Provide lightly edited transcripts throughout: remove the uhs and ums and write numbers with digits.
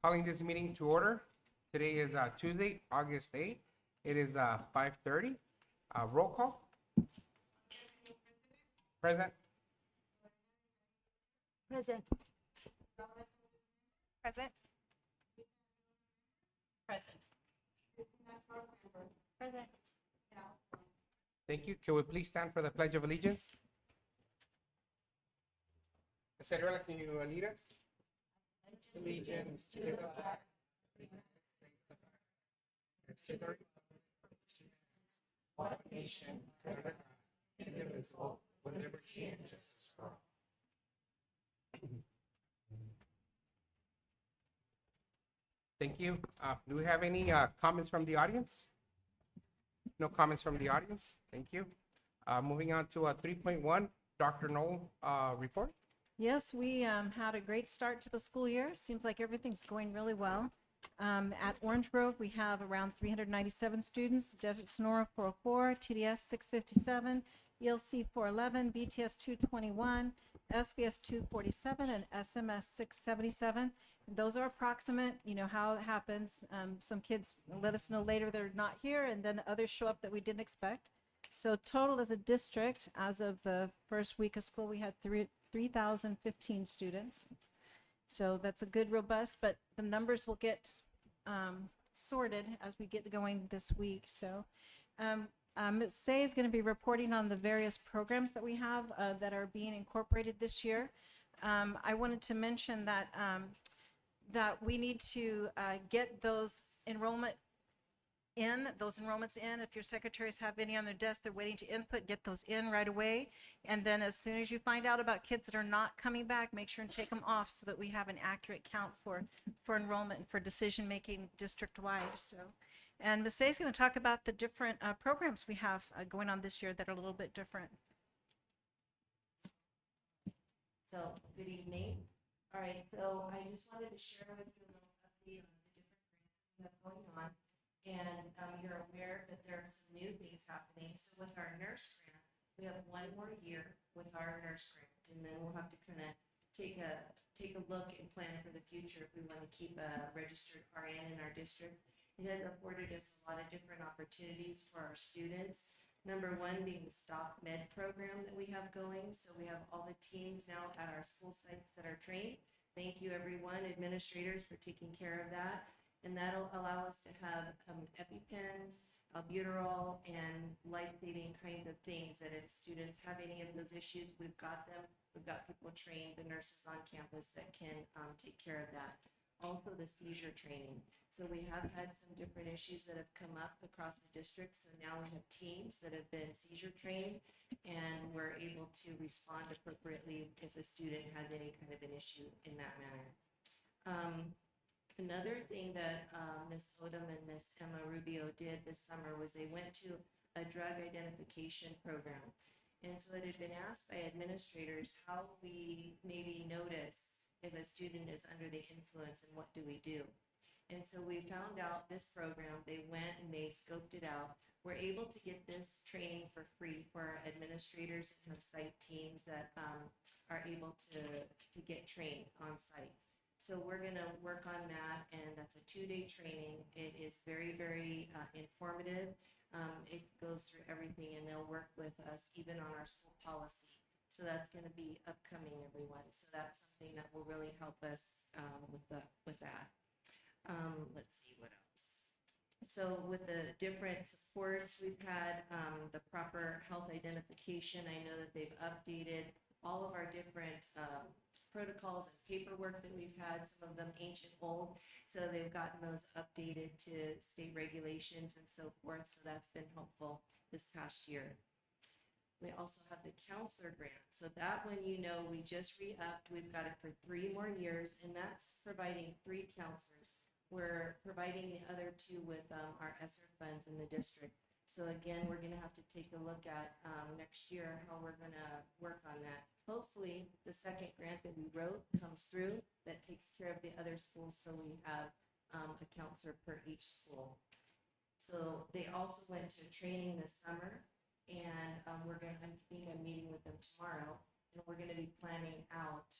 Calling this meeting to order. Today is Tuesday, August 8th. It is 5:30. Roll call. Present. Present. Present. Present. Present. Thank you. Can we please stand for the Pledge of Allegiance? Cassandra, can you lead us? Allegiance to the flag of the United States of America, and to the republic for which it stands, one nation, under God, indivisible, with liberty and justice for all. Thank you. Do we have any comments from the audience? No comments from the audience. Thank you. Moving on to 3.1, Dr. Knoll report. Yes, we had a great start to the school year. Seems like everything's going really well. At Orange Grove, we have around 397 students, Desert Sonora 404, TDS 657, ELC 411, BTS 221, SVS 247, and SMS 677. Those are approximate, you know how it happens. Some kids let us know later they're not here, and then others show up that we didn't expect. So total as a district, as of the first week of school, we had 3,015 students. So that's a good, robust, but the numbers will get sorted as we get going this week. So Ms. Say is going to be reporting on the various programs that we have that are being incorporated this year. I wanted to mention that that we need to get those enrollments in. If your secretaries have any on their desk, they're waiting to input, get those in right away. And then as soon as you find out about kids that are not coming back, make sure and take them off so that we have an accurate count for enrollment and for decision-making district-wide. So, and Ms. Say is going to talk about the different programs we have going on this year that are a little bit different. So, good evening. All right, so I just wanted to share with you a little update on the different grants we have going on. And you're aware that there are some new things happening. So with our nurse grant, we have one more year with our nurse grant, and then we'll have to kind of take a look and plan for the future if we want to keep a registered RN in our district. It has afforded us a lot of different opportunities for our students. Number one being the stock med program that we have going. So we have all the teams now at our school sites that are trained. Thank you everyone, administrators, for taking care of that. And that'll allow us to have EpiPens, albuterol, and life-saving kinds of things that if students have any of those issues, we've got them. We've got people trained, the nurses on campus that can take care of that. Also the seizure training. So we have had some different issues that have come up across the district. So now we have teams that have been seizure trained, and we're able to respond appropriately if a student has any kind of an issue in that manner. Another thing that Ms. Odom and Ms. Emma Rubio did this summer was they went to a drug identification program. And so it had been asked by administrators how we maybe notice if a student is under the influence and what do we do. And so we found out this program, they went and they scoped it out. We're able to get this training for free for our administrators and have site teams that are able to get trained on site. So we're going to work on that, and that's a 2-day training. It is very, very informative. It goes through everything, and they'll work with us even on our school policy. So that's going to be upcoming, everyone. So that's something that will really help us with that. Let's see what else. So with the different supports, we've had the proper health identification. I know that they've updated all of our different protocols and paperwork that we've had, some of them ancient old, so they've gotten those updated to state regulations and so forth, so that's been helpful this past year. We also have the counselor grant. So that one, you know, we just re-upped. We've got it for 3 more years, and that's providing 3 counselors. We're providing the other 2 with our ESSER funds in the district. So again, we're going to have to take a look at next year how we're going to work on that. Hopefully, the second grant that we wrote comes through that takes care of the other schools, so we have a counselor per each school. So they also went to training this summer, and I think I'm meeting with them tomorrow. And we're gonna be planning out,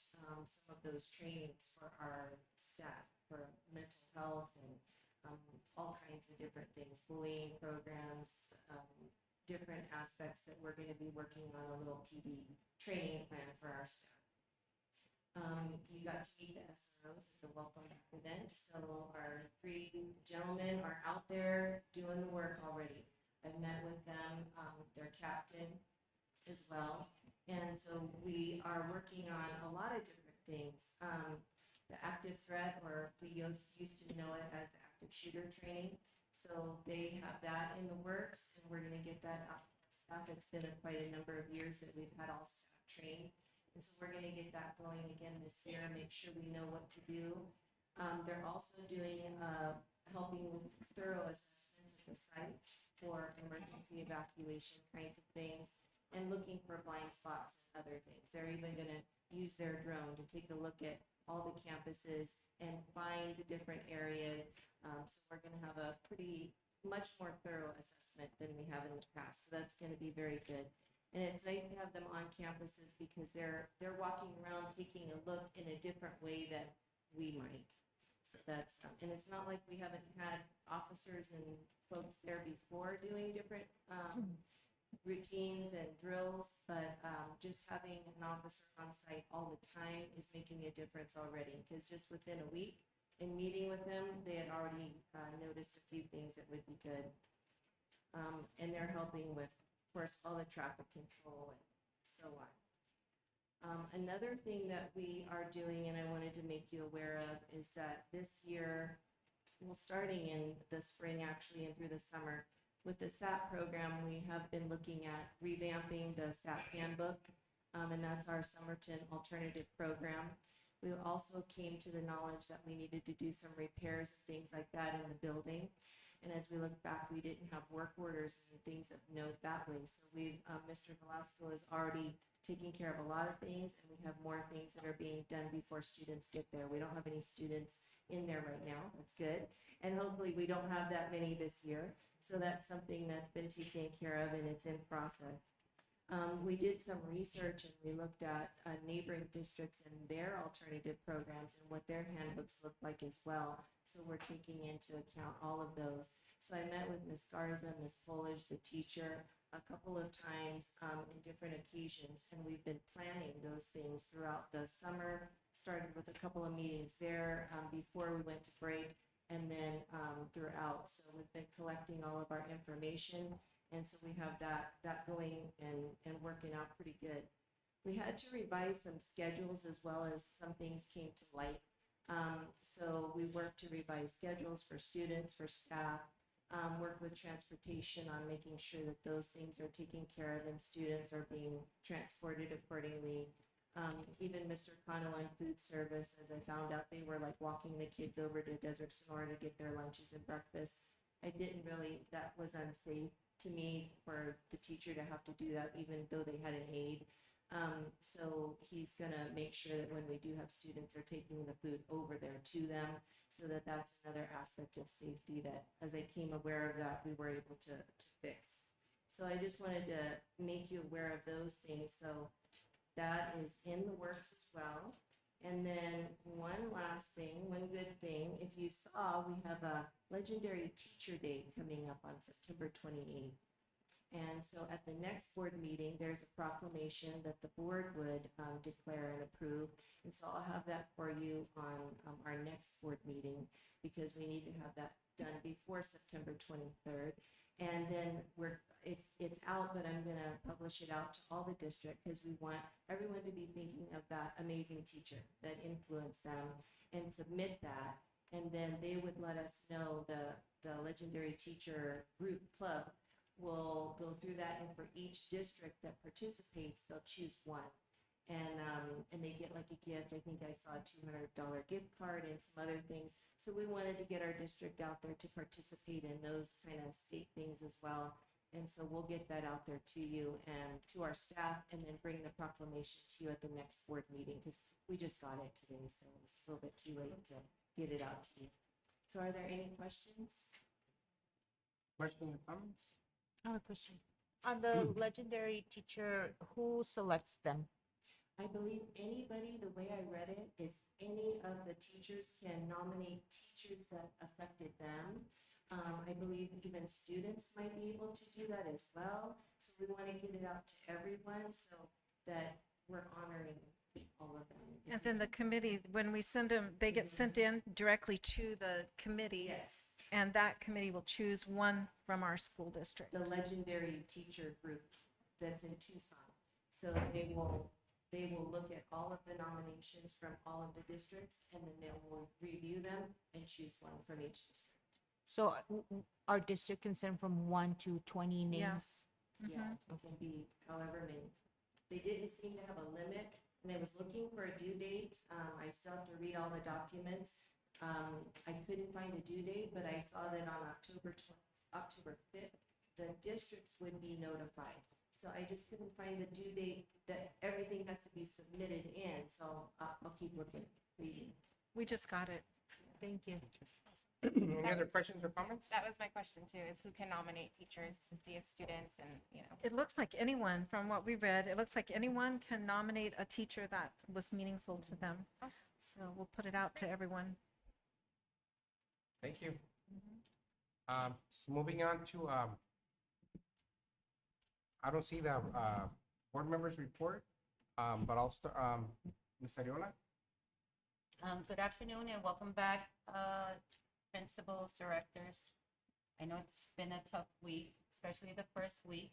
some of those trainings for our staff, for mental health and, all kinds of different things, bullying programs, different aspects that we're gonna be working on, a little PD training plan for our staff. You got to meet the SROs at the welcome back event, so our 3 gentlemen are out there doing the work already. I've met with them, their captain as well, and so we are working on a lot of different things. The active threat, or we used to know it as active shooter training, so they have that in the works, and we're gonna get that out. Staff, it's been quite a number of years that we've had all staff trained. And so we're gonna get that going again this year, make sure we know what to do. They're also doing, helping with thorough assessments of the sites for emergency evacuation kinds of things, and looking for blind spots and other things. They're even gonna use their drone to take a look at all the campuses and find the different areas. So we're gonna have a much more thorough assessment than we have in the past, so that's gonna be very good. And it's nice to have them on campuses because they're walking around taking a look in a different way that we might. So that's, and it's not like we haven't had officers and folks there before doing different, routines and drills, but, just having an officer on site all the time is making a difference already. Because just within a week, in meeting with them, they had already, noticed a few things that would be good. And they're helping with, of course, all the traffic control and so on. Another thing that we are doing, and I wanted to make you aware of, is that this year, well, starting in the spring actually and through the summer, with the SAP program, we have been looking at revamping the SAP handbook, and that's our Somerton alternative program. We also came to the knowledge that we needed to do some repairs, things like that in the building. And as we look back, we didn't have work orders and things of note that way. So we've, Mr. Velasco is already taking care of a lot of things, and we have more things that are being done before students get there. We don't have any students in there right now. That's good. And hopefully we don't have that many this year. So that's something that's been taken care of, and it's in process. We did some research, and we looked at neighboring districts and their alternative programs and what their handbooks look like as well. So we're taking into account all of those. So I met with Ms. Garza, Ms. Folage, the teacher, a couple of times in different occasions, and we've been planning those things throughout the summer. Started with a couple of meetings there before we went to break, and then throughout. So we've been collecting all of our information. And so we have that going and working out pretty good. We had to revise some schedules as well as some things came to light. So we worked to revise schedules for students, for staff, work with transportation on making sure that those things are taken care of and students are being transported accordingly. Even Mr. Kano on food service, as I found out, they were like walking the kids over to Desert Sonora to get their lunches and breakfast. That was unsafe to me for the teacher to have to do that, even though they had an aide. So he's gonna make sure that when we do have students, they're taking the food over there to them, so that's another aspect of safety that, as I came aware of that, we were able to fix. So I just wanted to make you aware of those things. So that is in the works as well. And then one good thing, if you saw, we have a legendary teacher day coming up on September 28th. And so at the next board meeting, there's a proclamation that the board would declare and approve. And so I'll have that for you on our next board meeting, because we need to have that done before September 23rd. And then it's out, but I'm gonna publish it out to all the district, because we want everyone to be thinking of that amazing teacher that influenced them and submit that. And then they would let us know, the legendary teacher group club will go through that, and for each district that participates, they'll choose one. And they get like a gift. I think I saw a $200 gift card and some other things. So we wanted to get our district out there to participate in those kind of state things as well. And so we'll get that out there to you and to our staff, and then bring the proclamation to you at the next board meeting, because we just got it today, so it's a little bit too late to get it out to you. So are there any questions? Questions or comments? I have a question. On the legendary teacher, who selects them? I believe anybody, the way I read it, is any of the teachers can nominate teachers that affected them. I believe even students might be able to do that as well. So we want to get it out to everyone so that we're honoring all of them. And then the committee, when we send them, they get sent in directly to the committee. Yes, And that committee will choose one from our school district. the legendary teacher group that's in Tucson. So they will look at all of the nominations from all of the districts, and then they will review them and choose one from each district. So our district can send from 1 to 20 names? Yeah. Yeah, it can be however many. They didn't seem to have a limit, and I was looking for a due date. I still have to read all the documents. I couldn't find a due date, but I saw that on October 5th, the districts would be notified. So I just couldn't find the due date that everything has to be submitted in, so I'll keep looking, reading. We just got it. Thank you. Any other questions or comments? That was my question too, is who can nominate teachers to see if students and, you know. It looks like anyone, from what we read, it looks like anyone can nominate a teacher that was meaningful to them. Awesome. So we'll put it out to everyone. Thank you. So moving on to, I don't see the board members report, but I'll start, Ms. Ariola. Good afternoon and welcome back, principals, directors. I know it's been a tough week, especially the first week.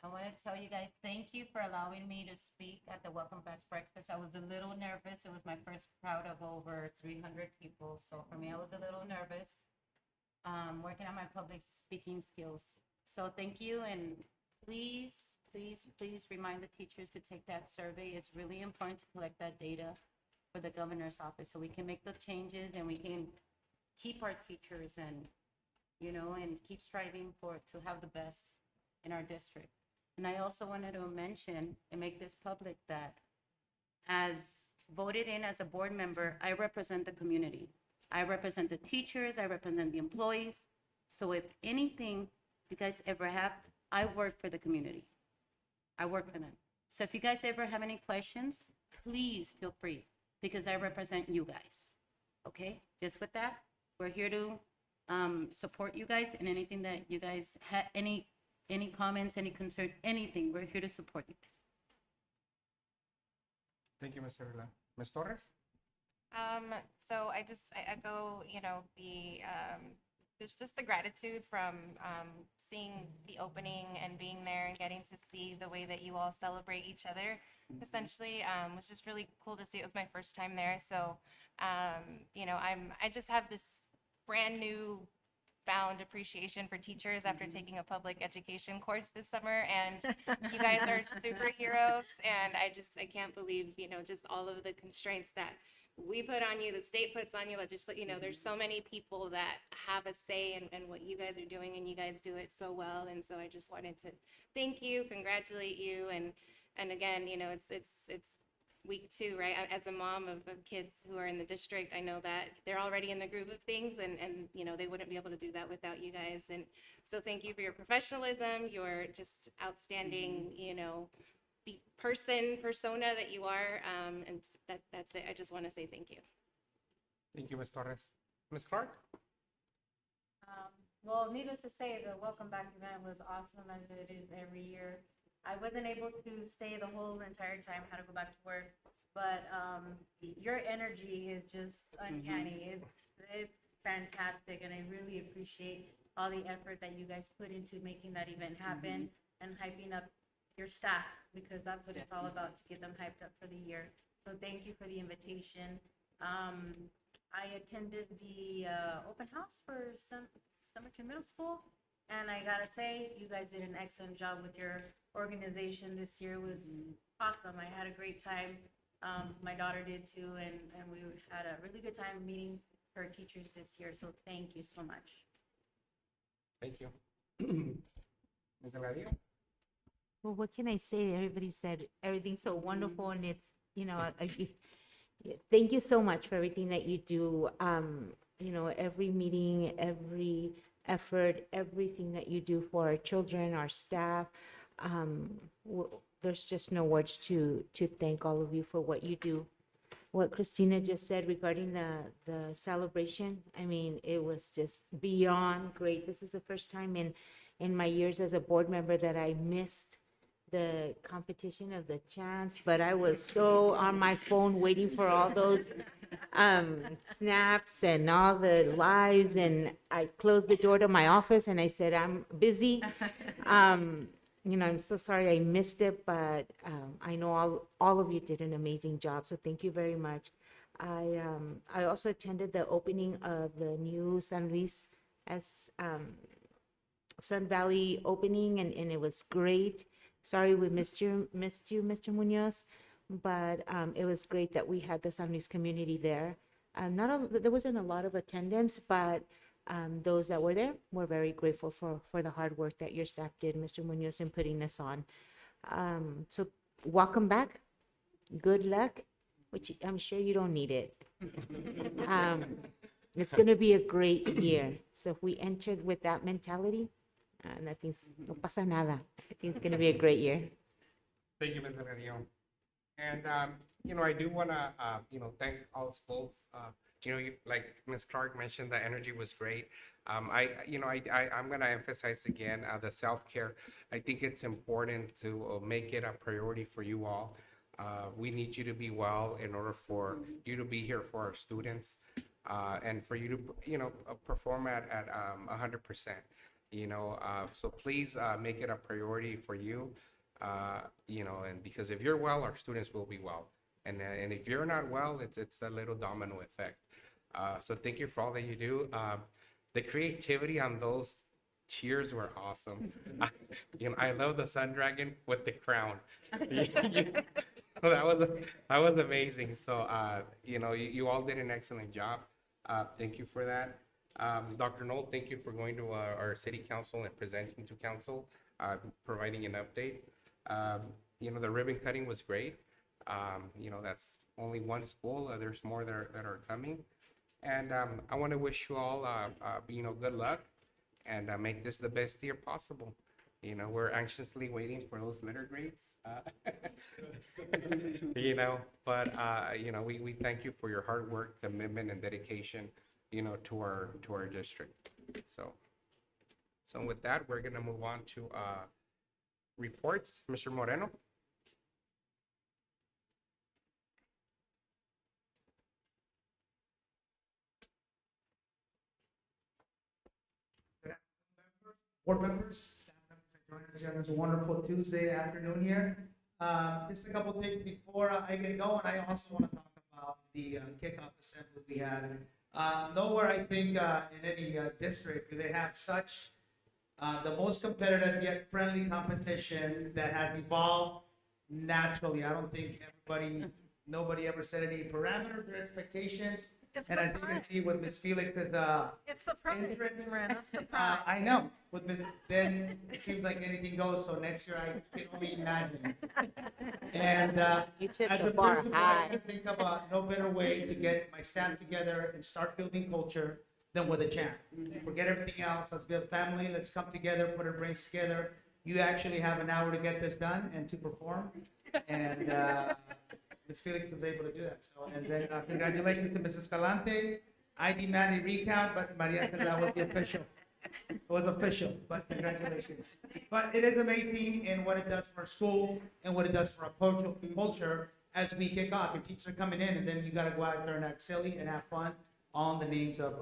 I want to tell you guys, thank you for allowing me to speak at the Welcome Back Breakfast. I was a little nervous. It was my first crowd of over 300 people. So for me, I was a little nervous, working on my public speaking skills. So thank you, and please, please, please remind the teachers to take that survey. It's really important to collect that data for the governor's office so we can make the changes and we can keep our teachers and, you know, and keep striving to have the best in our district. And I also wanted to mention and make this public that as voted in as a board member, I represent the community. I represent the teachers, I represent the employees. So if anything you guys ever have, I work for the community. I work for them. So if you guys ever have any questions, please feel free, because I represent you guys. Okay, just with that, we're here to support you guys in anything that you guys have, any comments, any concern, anything, we're here to support you guys. Thank you, Ms. Ariola. Ms. Torres? So I echo, you know, there's just the gratitude from seeing the opening and being there and getting to see the way that you all celebrate each other. Essentially, was just really cool to see. It was my first time there, so you know, I just have this brand new found appreciation for teachers after taking a public education course this summer, and you guys are superheroes, and I can't believe, you know, just all of the constraints that we put on you, the state puts on you, you know, there's so many people that have a say in what you guys are doing, and you guys do it so well. And so I just wanted to thank you, congratulate you, and again, you know, it's week 2, right? As a mom of kids who are in the district, I know that they're already in the groove of things, and you know, they wouldn't be able to do that without you guys. And so thank you for your professionalism, your just outstanding, you know, persona that you are, and that's it. I just want to say thank you. Thank you, Ms. Torres. Ms. Clark? Well, needless to say, the Welcome Back event was awesome, as it is every year. I wasn't able to stay the whole entire time, had to go back to work, but your energy is just uncanny. It's fantastic, and I really appreciate all the effort that you guys put into making that event happen and hyping up your staff, because that's what it's all about, to get them hyped up for the year. So thank you for the invitation. I attended the open house for Somerton Middle School, and I gotta say, you guys did an excellent job with your organization this year. It was awesome. I had a great time. My daughter did too, and we had a really good time meeting her teachers this year. So thank you so much. Thank you. Ms. Delgadillo? Well, what can I say? Everybody said everything's so wonderful, and it's, you know, thank you so much for everything that you do. You know, every meeting, every effort, everything that you do for our children, our staff. there's just no words to thank all of you for what you do. What Christina just said regarding the celebration, I mean, it was just beyond great. This is the first time in my years as a board member that I missed the competition of the chants, but I was so on my phone waiting for all those snaps and all the lives, and I closed the door to my office and I said, I'm busy. You know, I'm so sorry I missed it, but I know all of you did an amazing job, so thank you very much. I also attended the opening of the new San Luis as Sun Valley opening, and it was great. Sorry we missed you, Mr. Munoz, but it was great that we had the San Luis community there. There wasn't a lot of attendance, but those that were there were very grateful for the hard work that your staff did, Mr. Munoz, in putting this on. So welcome back. Good luck, which I'm sure you don't need it. It's going to be a great year. So if we entered with that mentality, no pasa nada. I think it's going to be a great year. Thank you, Ms. Delgadillo. And, I do want to, thank all schools. Like Ms. Clark mentioned, the energy was great. I'm going to emphasize again the self-care. I think it's important to make it a priority for you all. We need you to be well in order for you to be here for our students and for you to, perform at 100%. So please make it a priority for you. And because if you're well, our students will be well. And if you're not well, it's a little domino effect. So thank you for all that you do. The creativity on those cheers were awesome. I love the sun dragon with the crown. That was amazing. So you all did an excellent job. Thank you for that. Dr. Knoll, thank you for going to our city council and presenting to council, providing an update. The ribbon cutting was great. That's only one school. There's more that are coming. And I want to wish you all, good luck and make this the best year possible. We're anxiously waiting for those letter grades. We thank you for your hard work, commitment, and dedication, to our district. So with that, we're gonna move on to reports. Mr. Moreno. Board members, staff members that joined us here on this wonderful Tuesday afternoon here. Just a couple things before I get going. I also want to talk about the kickoff assembly we had. Nowhere, I think, in any district do they have such the most competitive yet friendly competition that has evolved naturally. I don't think nobody ever set any parameters or expectations. And I think you can see with Ms. Felix's It's the prize, interest. That's the prize. I know, then it seems like anything goes, so next year I can only imagine. And You set as the a bar principal, I high. can think of no better way to get my staff together and start building culture than with a chant. Forget everything else, let's be a family, let's come together, put our brains together. You actually have an hour to get this done and to perform, and Ms. Felix was able to do that. So, and then congratulations to Mrs. Calante. I demand a recount, but Maria said that was the official. It was official, but congratulations. But it is amazing in what it does for our school and what it does for our culture as we kick off. Your teachers are coming in, and then you got to go out there and act silly and have fun on the names of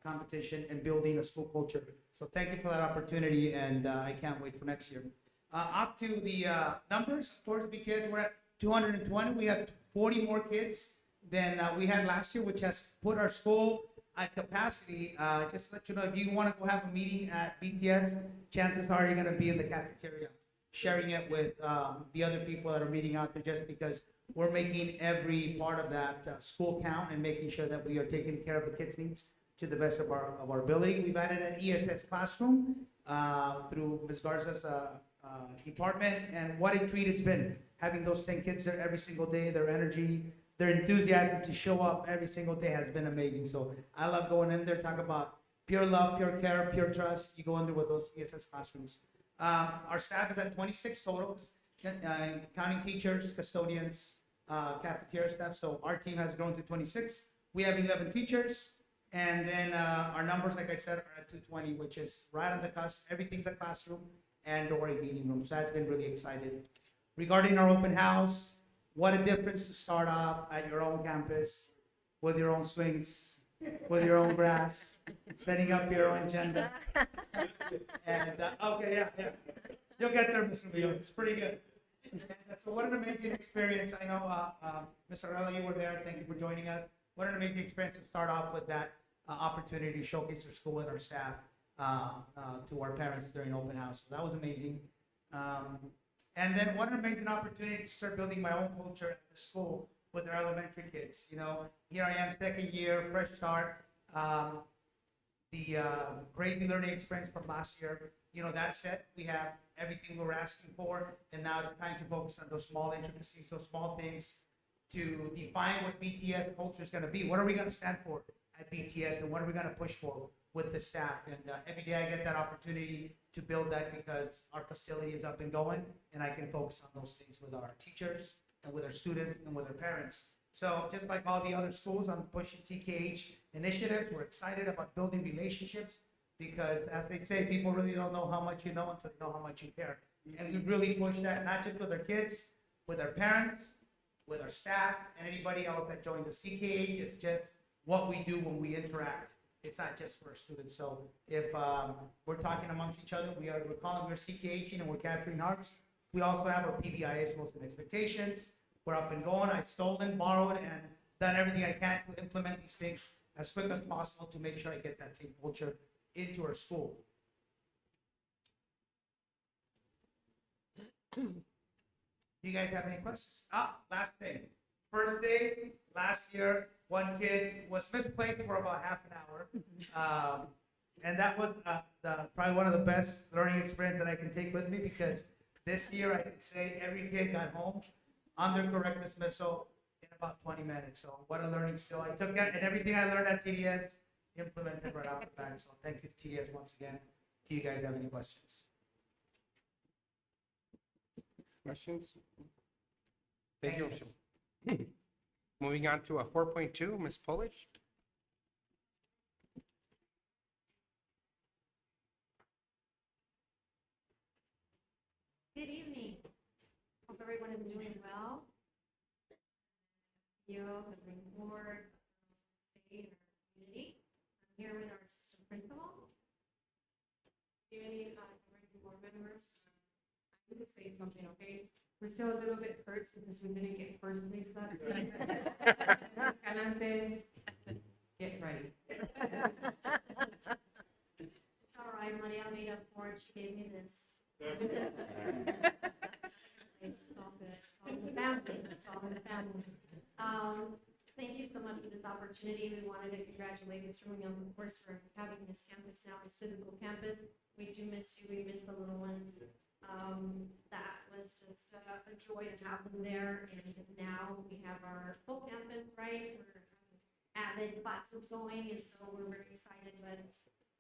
competition and building a school culture. So thank you for that opportunity, and I can't wait for next year. Up to the numbers, of course, because we're at 220. We have 40 more kids than we had last year, which has put our school at capacity. Just to let you know, if you want to go have a meeting at BTS, chances are you're going to be in the cafeteria, sharing it with the other people that are meeting out there, just because we're making every part of that school count and making sure that we are taking care of the kids' needs to the best of our ability. We've added an ESS classroom through Ms. Garza's department, and what a treat it's been having those 10 kids there every single day. Their energy, their enthusiasm to show up every single day has been amazing. So I love going in there, talk about pure love, pure care, pure trust. You go in there with those ESS classrooms. Our staff is at 26 total. counting teachers, custodians, cafeteria staff. So our team has grown to 26. We have 11 teachers. And then our numbers, like I said, are at 220, which is right on the cusp. Everything's a classroom and or a meeting room. So that's been really excited. Regarding our open house, what a difference to start off at your own campus with your own swings, with your own grass, setting up your own agenda. And, okay, yeah. You'll get there, Mr. Rios. It's pretty good. So what an amazing experience. I know, Mr. Arella, you were there. Thank you for joining us. What an amazing experience to start off with that opportunity to showcase our school and our staff to our parents during open house. So that was amazing. And then what an amazing opportunity to start building my own culture at the school with our elementary kids. You know, here I am, second year, fresh start. The crazy learning experience from last year, you know, that said, we have everything we were asking for, and now it's time to focus on those small intricacies, those small things to define what BTS culture is going to be. What are we going to stand for at BTS, and what are we going to push for with the staff? And every day I get that opportunity to build that because our facility is up and going, and I can focus on those things with our teachers and with our students and with our parents. So just like all the other schools, I'm pushing TKH initiatives. We're excited about building relationships because, as they say, people really don't know how much you know until they know how much you care. And we really push that, not just with our kids, with our parents, with our staff, and anybody else that joins us. CKH is just what we do when we interact. It's not just for our students. So if we're talking amongst each other, we're calling, we're CKHing and we're capturing hearts. We also have our PBIS goals and expectations. We're up and going. I've stolen, borrowed, and done everything I can to implement these things as quick as possible to make sure I get that same culture into our school. You guys have any questions? Last thing. First day, last year, one kid was misplaced for about half an hour. And that was probably one of the best learning experiences that I can take with me because this year I can say every kid got home on their correct dismissal in about 20 minutes. So what a learning skill. I took that and everything I learned at TDS implemented right off the bat. So thank you to TDS once again. Do you guys have any questions? Questions? Thank you. Moving on to 4.2, Ms. Polish. Good evening. Hope everyone is doing well. You, the Green Board, state, and our community. I'm here with our assistant principal. Any board members, I need to say something, okay? We're still a little bit hurt because we didn't get first place last time. Escalante, get ready. It's all right, Maria made up for it. She gave me this. It's all good. It's all in the family. It's all in the family. Thank you so much for this opportunity. We wanted to congratulate Mr. Munoz, of course, for having this campus now, this physical campus. We do miss you. We miss the little ones. That was just a joy to have them there. And now we have our full campus, right? We're avid classes going, and so we're very excited. But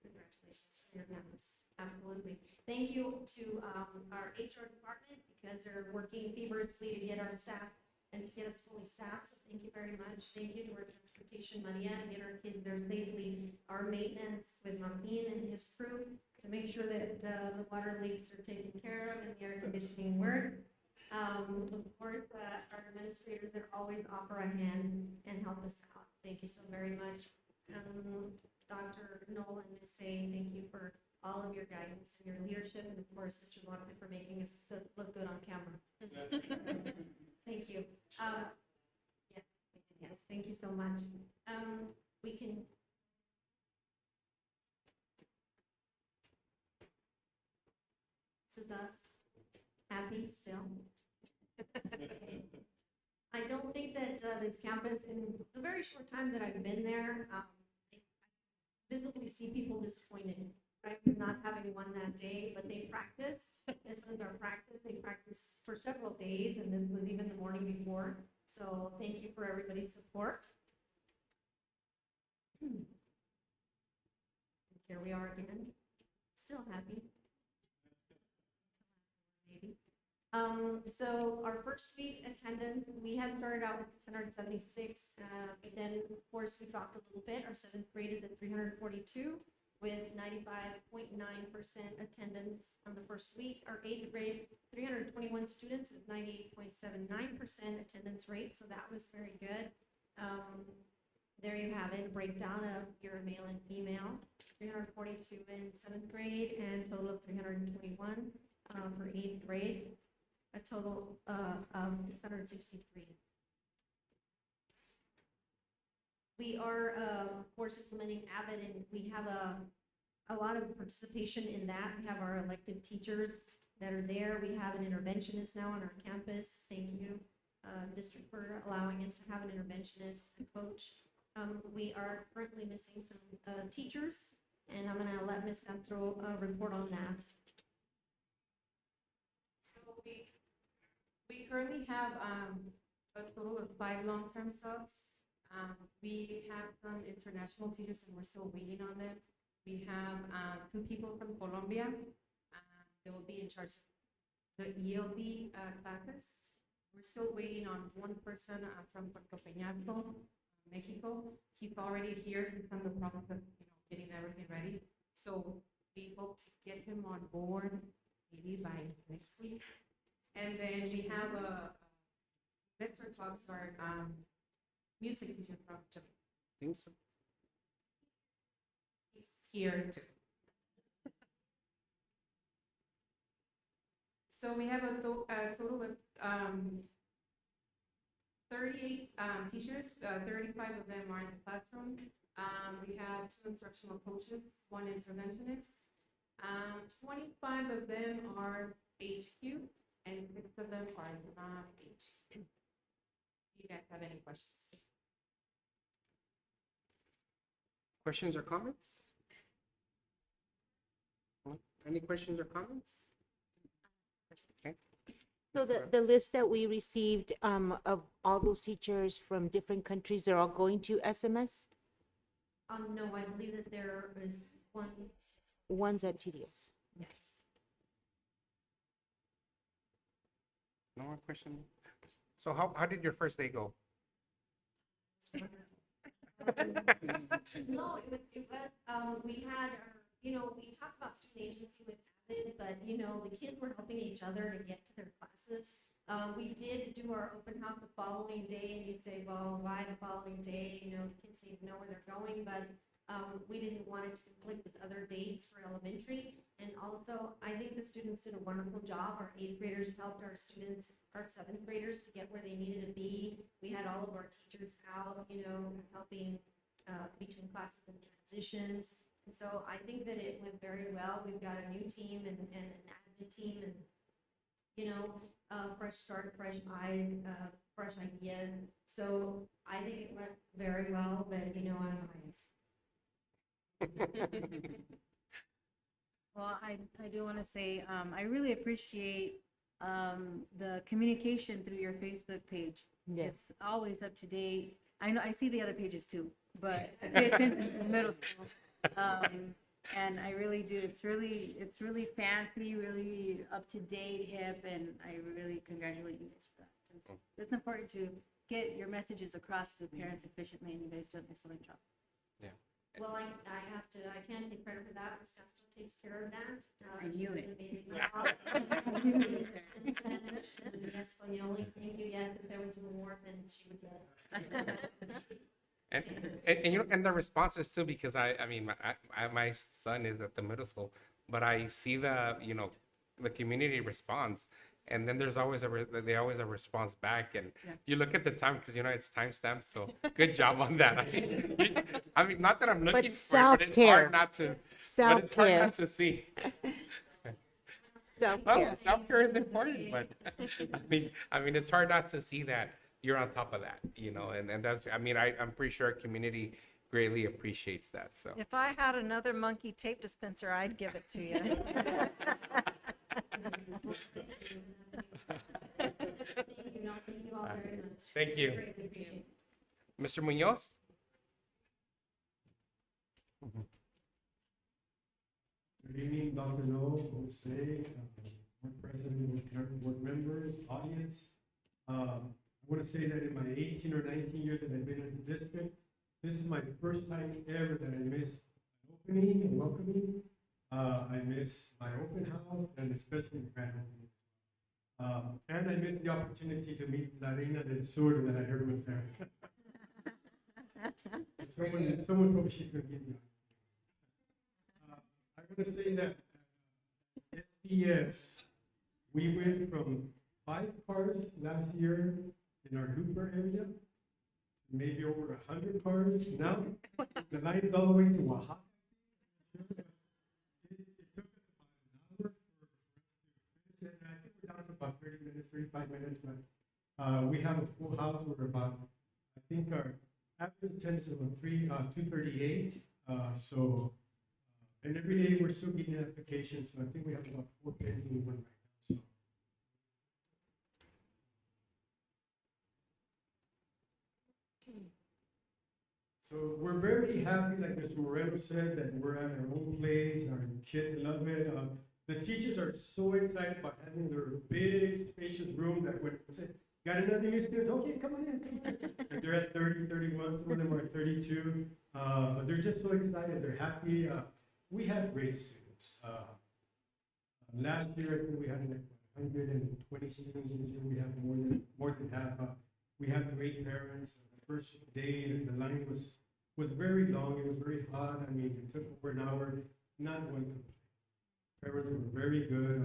congratulations to your campus. Absolutely. Thank you to our HR department because they're working feverishly to get our staff and to get us fully staffed. So thank you very much. Thank you to our transportation, Maria, to get our kids there safely. Our maintenance with Martin and his crew to make sure that the water leaks are taken care of and the air conditioning works. Of course, our administrators that always offer a hand and help us out. Thank you so very much. Dr. Nolan is saying thank you for all of your guidance and your leadership, and of course, Sister Monica for making us look good on camera. Thank you. Yes, thank you so much. We can. This is us. Happy still. I don't think that this campus, in the very short time that I've been there, I visibly see people disappointed, right, with not having one that day, but they practice. This is our practice. They practice for several days, and this was even the morning before. So thank you for everybody's support. Here we are again, still happy. Maybe. So our first week attendance, we had started out with 676, but then of course we dropped a little bit. Our seventh grade is at 342 with 95.9% attendance on the first week. Our eighth grade, 321 students with 98.79% attendance rate, so that was very good. There you have it, a breakdown of your male and female, 342 in seventh grade and total of 321 for eighth grade, a total of 663. We are, of course, implementing Avid, and we have a lot of participation in that. We have our elective teachers that are there. We have an interventionist now on our campus. Thank you, district, for allowing us to have an interventionist, a coach. We are currently missing some teachers, and I'm gonna let Ms. Castro report on that. So we currently have a total of 5 long-term subs. We have some international teachers and we're still waiting on them. We have 2 people from Colombia. They will be in charge of the ELD classes. We're still waiting on one person from Puerto Peñasco, Mexico. He's already here. He's in the process of getting everything ready. So we hope to get him on board maybe by next week. And then we have a Mr. Talks, our music teacher from Japan. Think so. He's here too. So we have a total of 38 teachers, 35 of them are in the classroom. We have 2 instructional coaches, 1 interventionist. 25 of them are HQ and 6 of them are not HQ. Do you guys have any questions? Questions or comments? No? Any questions or comments? Okay. So the list that we received of all those teachers from different countries, they're all going to SMS? No, I believe that there is one. One's at TDS. Yes. No more question? So how did your first day go? No, it was, we had, we talked about student agency with Avid, but, the kids were helping each other to get to their classes. We did do our open house the following day, and you say, well, why the following day? The kids need to know where they're going, but we didn't want it to conflict with other dates for elementary. And also, I think the students did a wonderful job. Our 8th graders helped our students, our 7th graders, to get where they needed to be. We had all of our teachers out, helping between classes and transitions. And so I think that it went very well. We've got a new team and an admin team, and fresh start, fresh eyes, fresh ideas. So I think it went very well, but I'm biased. Well, I do want to say, I really appreciate the communication through your Facebook page. Yes. It's always up to date. I know, I see the other pages too, but I pay attention to the middle school. And I really do. It's really fancy, really up to date, hip, and I really congratulate you guys for that. It's important to get your messages across to the parents efficiently, and you guys do an excellent job. Yeah. Well, I can't take credit for that. Ms. Castro takes care of that. I knew it. Yes, Espanol, thank you. Yes, if there was more, then she would get it. And the responses too, because my son is at the middle school, but I see the community response, and then there's always they always a response back, and you look at the time because it's timestamped. So good job on that. I mean, not that I'm looking for it, but it's hard not to. But it's hard not to see. Well, self-care is important, but I mean, it's hard not to see that you're on top of that, and that's, I'm pretty sure our community greatly appreciates that, so. If I had another monkey tape dispenser, I'd give it to you. Thank you. No, thank you all very much. Thank you. Greatly appreciate it. Mr. Munoz? Good evening, Dr. No, Jose, board president, board members, audience. I want to say that in my 18 or 19 years that I've been in the district, this is my first time ever that I miss an opening and welcoming. I miss my open house and especially the grand opening. And I missed the opportunity to meet La Reina del Sur that I heard was there. Someone told me she's going to give me. I want to say that SPS, we went from 5 cars last year in our Looper area, maybe over 100 cars. Now the line is all the way to Oaxaca. It took us about an hour for us to finish it, and I think we're down to about 30 minutes, 35 minutes. But we have a full house. We're about, I think our average attendance is about 238. And every day we're still getting applications. So I think we have about 4 pending one right now. So we're very happy, like Mr. Moreno said, that we're at our own place. Our kids love it. The teachers are so excited about having their big spacious room that when they say, got another new student, okay, come on in. And they're at 30, 31, some of them are at 32. But they're just so excited. They're happy. We have great students. Last year, I think we had like 120 students. This year, we have more than half. We have great parents. The first day, the line was very long. It was very hot. I mean, it took over an hour. Not one complaint. Parents were very good.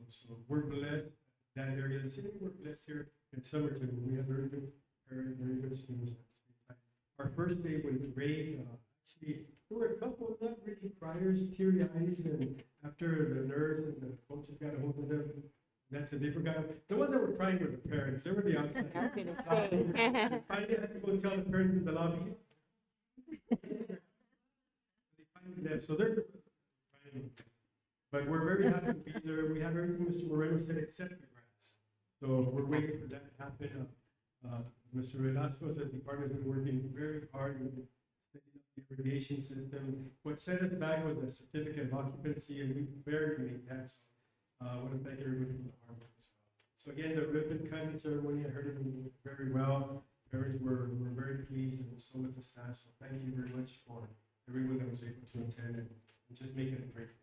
So we're blessed. That area of the city, we're blessed here in Somerton. We have very good students. Our first day was great. Actually, there were a couple not really criers, teary eyes, and after the nerves and the coaches got a hold of them, that's a different guy. The ones that were crying were the parents. They were the outside. I was gonna say. Finally, I had to go tell the parents in the lobby. They finally left, so they're crying. But we're very happy to be there. We have everything Mr. Moreno said except the grants. So we're waiting for that to happen. Mr. Velasco's department has been working very hard in setting up the irrigation system. What set us back was the certificate of occupancy, and we barely made that. So I want to thank everybody for the hard work as well. So again, the ribbon cutting ceremony, I heard it very well. Parents were very pleased, and so was the staff. So thank you very much for everyone that was able to attend and just make it a great day.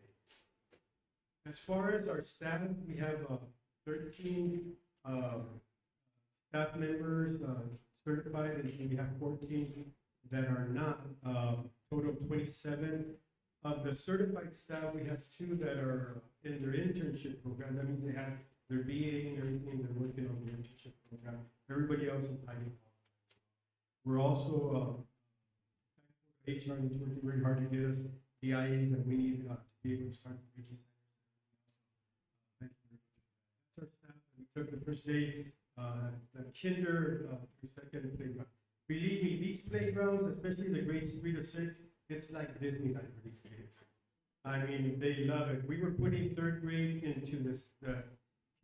As far as our staff, we have 13 staff members certified, and we have 14 that are not. Total of 27. Of the certified staff, we have 2 that are in their internship program. That means they have their BA and everything. They're working on the internship program. Everybody else is highly qualified. We're also HR is working very hard to get us the IAs that we need to be able to start the PG. Thank you very much. That's our staff. We took the first day, the kinder through second playground. Believe me, these playgrounds, especially the grades 3 to 6, it's like Disneyland for these kids. I mean, they love it. We were putting 3rd grade into the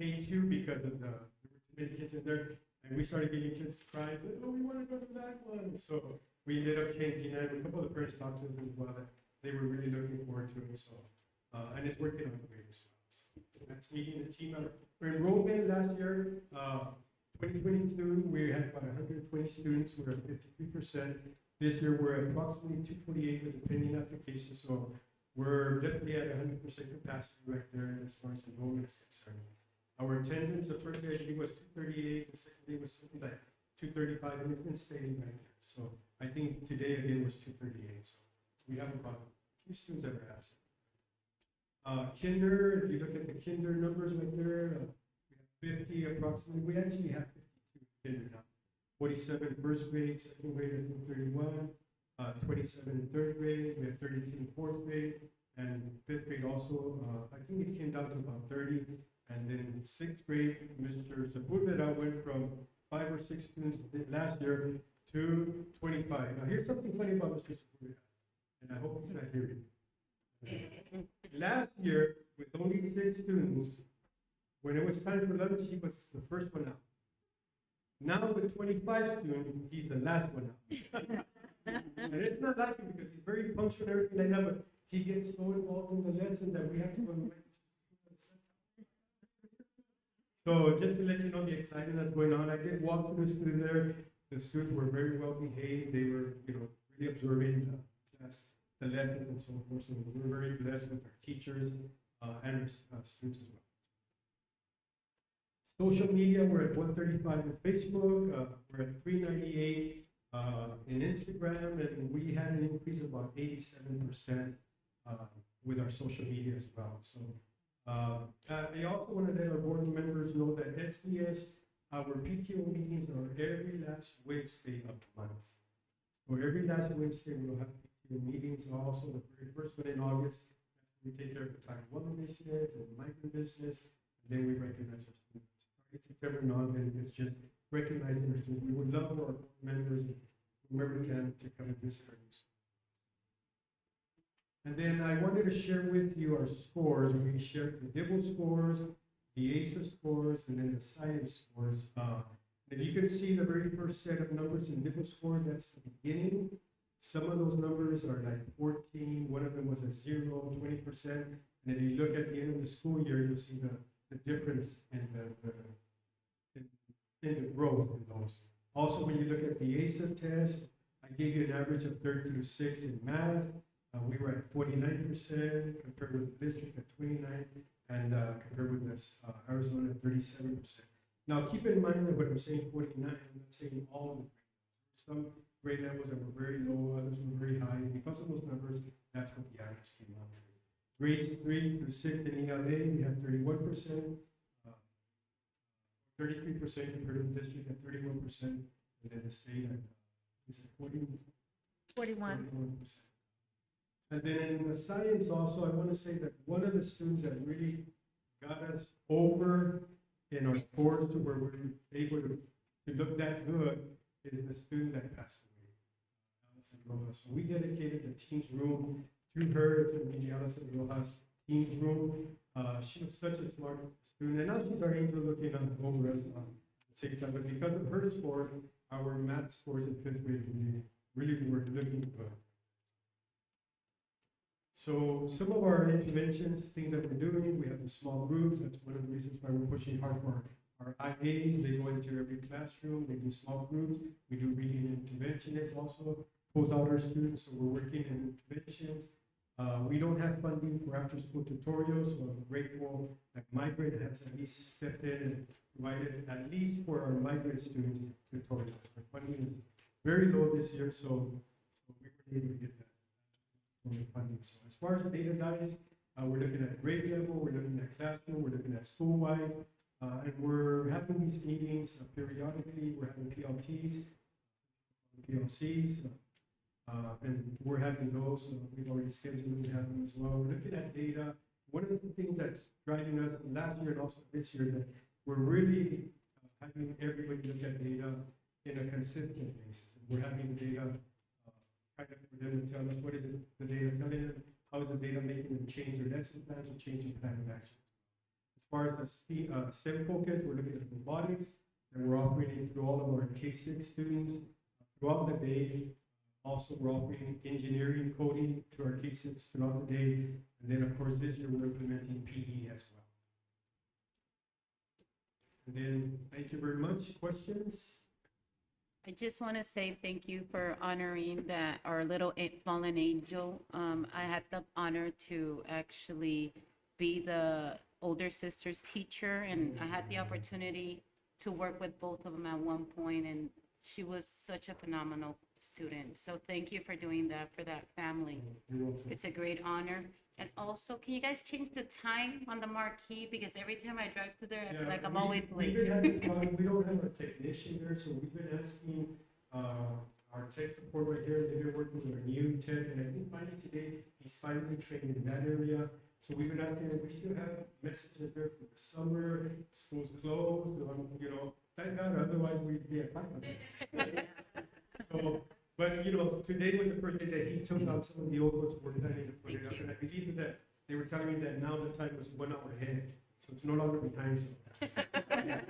K2 because of there were too many kids in there, and we started getting kids crying, saying, "Oh, we want to go to that one." So we ended up changing that. A couple of the parents talked to us as well that they were really looking forward to it. So, and it's working out great as well. So that's meeting the team. For enrollment last year, 2022, we had about 120 students. We're at 53%. This year, we're at approximately 248 with the pending application. So we're definitely at 100% capacity right there as far as enrollment is concerned. Our attendance the first day was 238, the second day was something like 235, and it's been staying right there. So I think today again was 238. So we have about a few students that are absent. Kinder, if you look at the kinder numbers right there, we have 50 approximately. We actually have 52 kinder now. 47 first grade, second grade, I think 31, 27 in 3rd grade, we have 32 in 4th grade, and 5th grade also, I think it came down to about 30, and then 6th grade, Mr. Sepulveda went from 5 or 6 students last year to 25. Now here's something funny about Mr. Sepulveda, and I hope he's not hearing. Last year, with only 6 students, when it was time for lunch, he was the first one out. Now with 25 students, he's the last one out. And it's not like him because he's very punctual and everything like that, but he gets so involved in the lesson that we have to go and So just to let you know the excitement that's going on, I did walk through there. The students were very well behaved. They were, really observing the class, the lessons and so forth. So we're very blessed with our teachers and our students as well. Social media, we're at 135 on Facebook. We're at 398 in Instagram, and we had an increase of about 87% with our social media as well. So I also want to let our board members know that SDS, our PTO meetings are every last Wednesday of the month. So every last Wednesday, we'll have PTO meetings. Also, the very first one in August, we take care of the Title I business and migrant business, and then we recognize our students. Starting September on, then it's just recognizing our students. We would love our board members and whomever can to come and visit our schools. And then I wanted to share with you our scores. We shared the DIBEL scores, the ACES scores, and then the science scores. And you can see the very first set of numbers in DIBEL scores, that's the beginning. Some of those numbers are like 14, one of them was a 0, 20%. And if you look at the end of the school year, you'll see the difference in the growth in those. Also, when you look at the ACES test, I gave you an average of 32.6 in math. We were at 49% compared with the district at 29, and compared with this Arizona at 37%. Now, keep in mind that when I'm saying 49, I'm not saying all of them. Some grade levels that were very low, others were very high, and because of those numbers, that's what the average came out to. Grades 3 through 6 in ELA, we had 31%, 33% compared to the district at 31%, and then the state at 41%. 41. And then in the science also, I want to say that one of the students that really got us over in our scores to where we're able to look that good is the student that passed away, Allison Rojas. So we dedicated the team's room to her, to the Allison Rojas team's room. She was such a smart student, and now she's our angel looking over us at the same time. But because of her scores, our math scores in fifth grade really were looking good. So some of our interventions, things that we're doing, we have the small groups. That's one of the reasons why we're pushing hard for our IAs. They go into every classroom, they do small groups. We do reading interventionists also, pulls out our students, so we're working in interventions. We don't have funding for after-school tutorials, so I'm grateful that Migrant has at least stepped in and provided at least for our migrant students tutorials. Our funding is very low this year, so we were able to get that funding. So as far as the data guys, we're looking at grade level, we're looking at classroom, we're looking at school-wide, and we're having these meetings periodically. We're having PLTs, PLCs, and we're having those. We've already scheduled them to have them as well. We're looking at data. One of the things that's driving us last year and also this year is that we're really having everybody look at data in a consistent basis. And we're having data kind of for them to tell us what is it, the data telling them, how is the data making them change their lesson plans or changing plan of action. As far as the STEM focus, we're looking at robotics, and we're offering it through all of our K-6 students throughout the day. Also, we're offering engineering, coding to our K-6 throughout the day. And then, of course, this year we're implementing PE as well. And then, thank you very much. Questions? I just want to say thank you for honoring that our little fallen angel. I had the honor to actually be the older sister's teacher, and I had the opportunity to work with both of them at one point, and she was such a phenomenal student. So thank you for doing that for that family. It's a great honor. And also, can you guys change the time on the marquee? Because every time I drive through there, I feel like I'm always late. We don't have a technician there, so we've been asking our tech support right here. They've been working with our new tech, and I think finally today, he's finally trained in that area. So we've been asking, we still have messages there for the summer, schools closed, thank God, otherwise we'd be at 500. So, but today was the first day that he took out some of the old ones we're planning to put it up, and I believe that they were telling me that now the time was 1 hour ahead, so it's no longer behind. So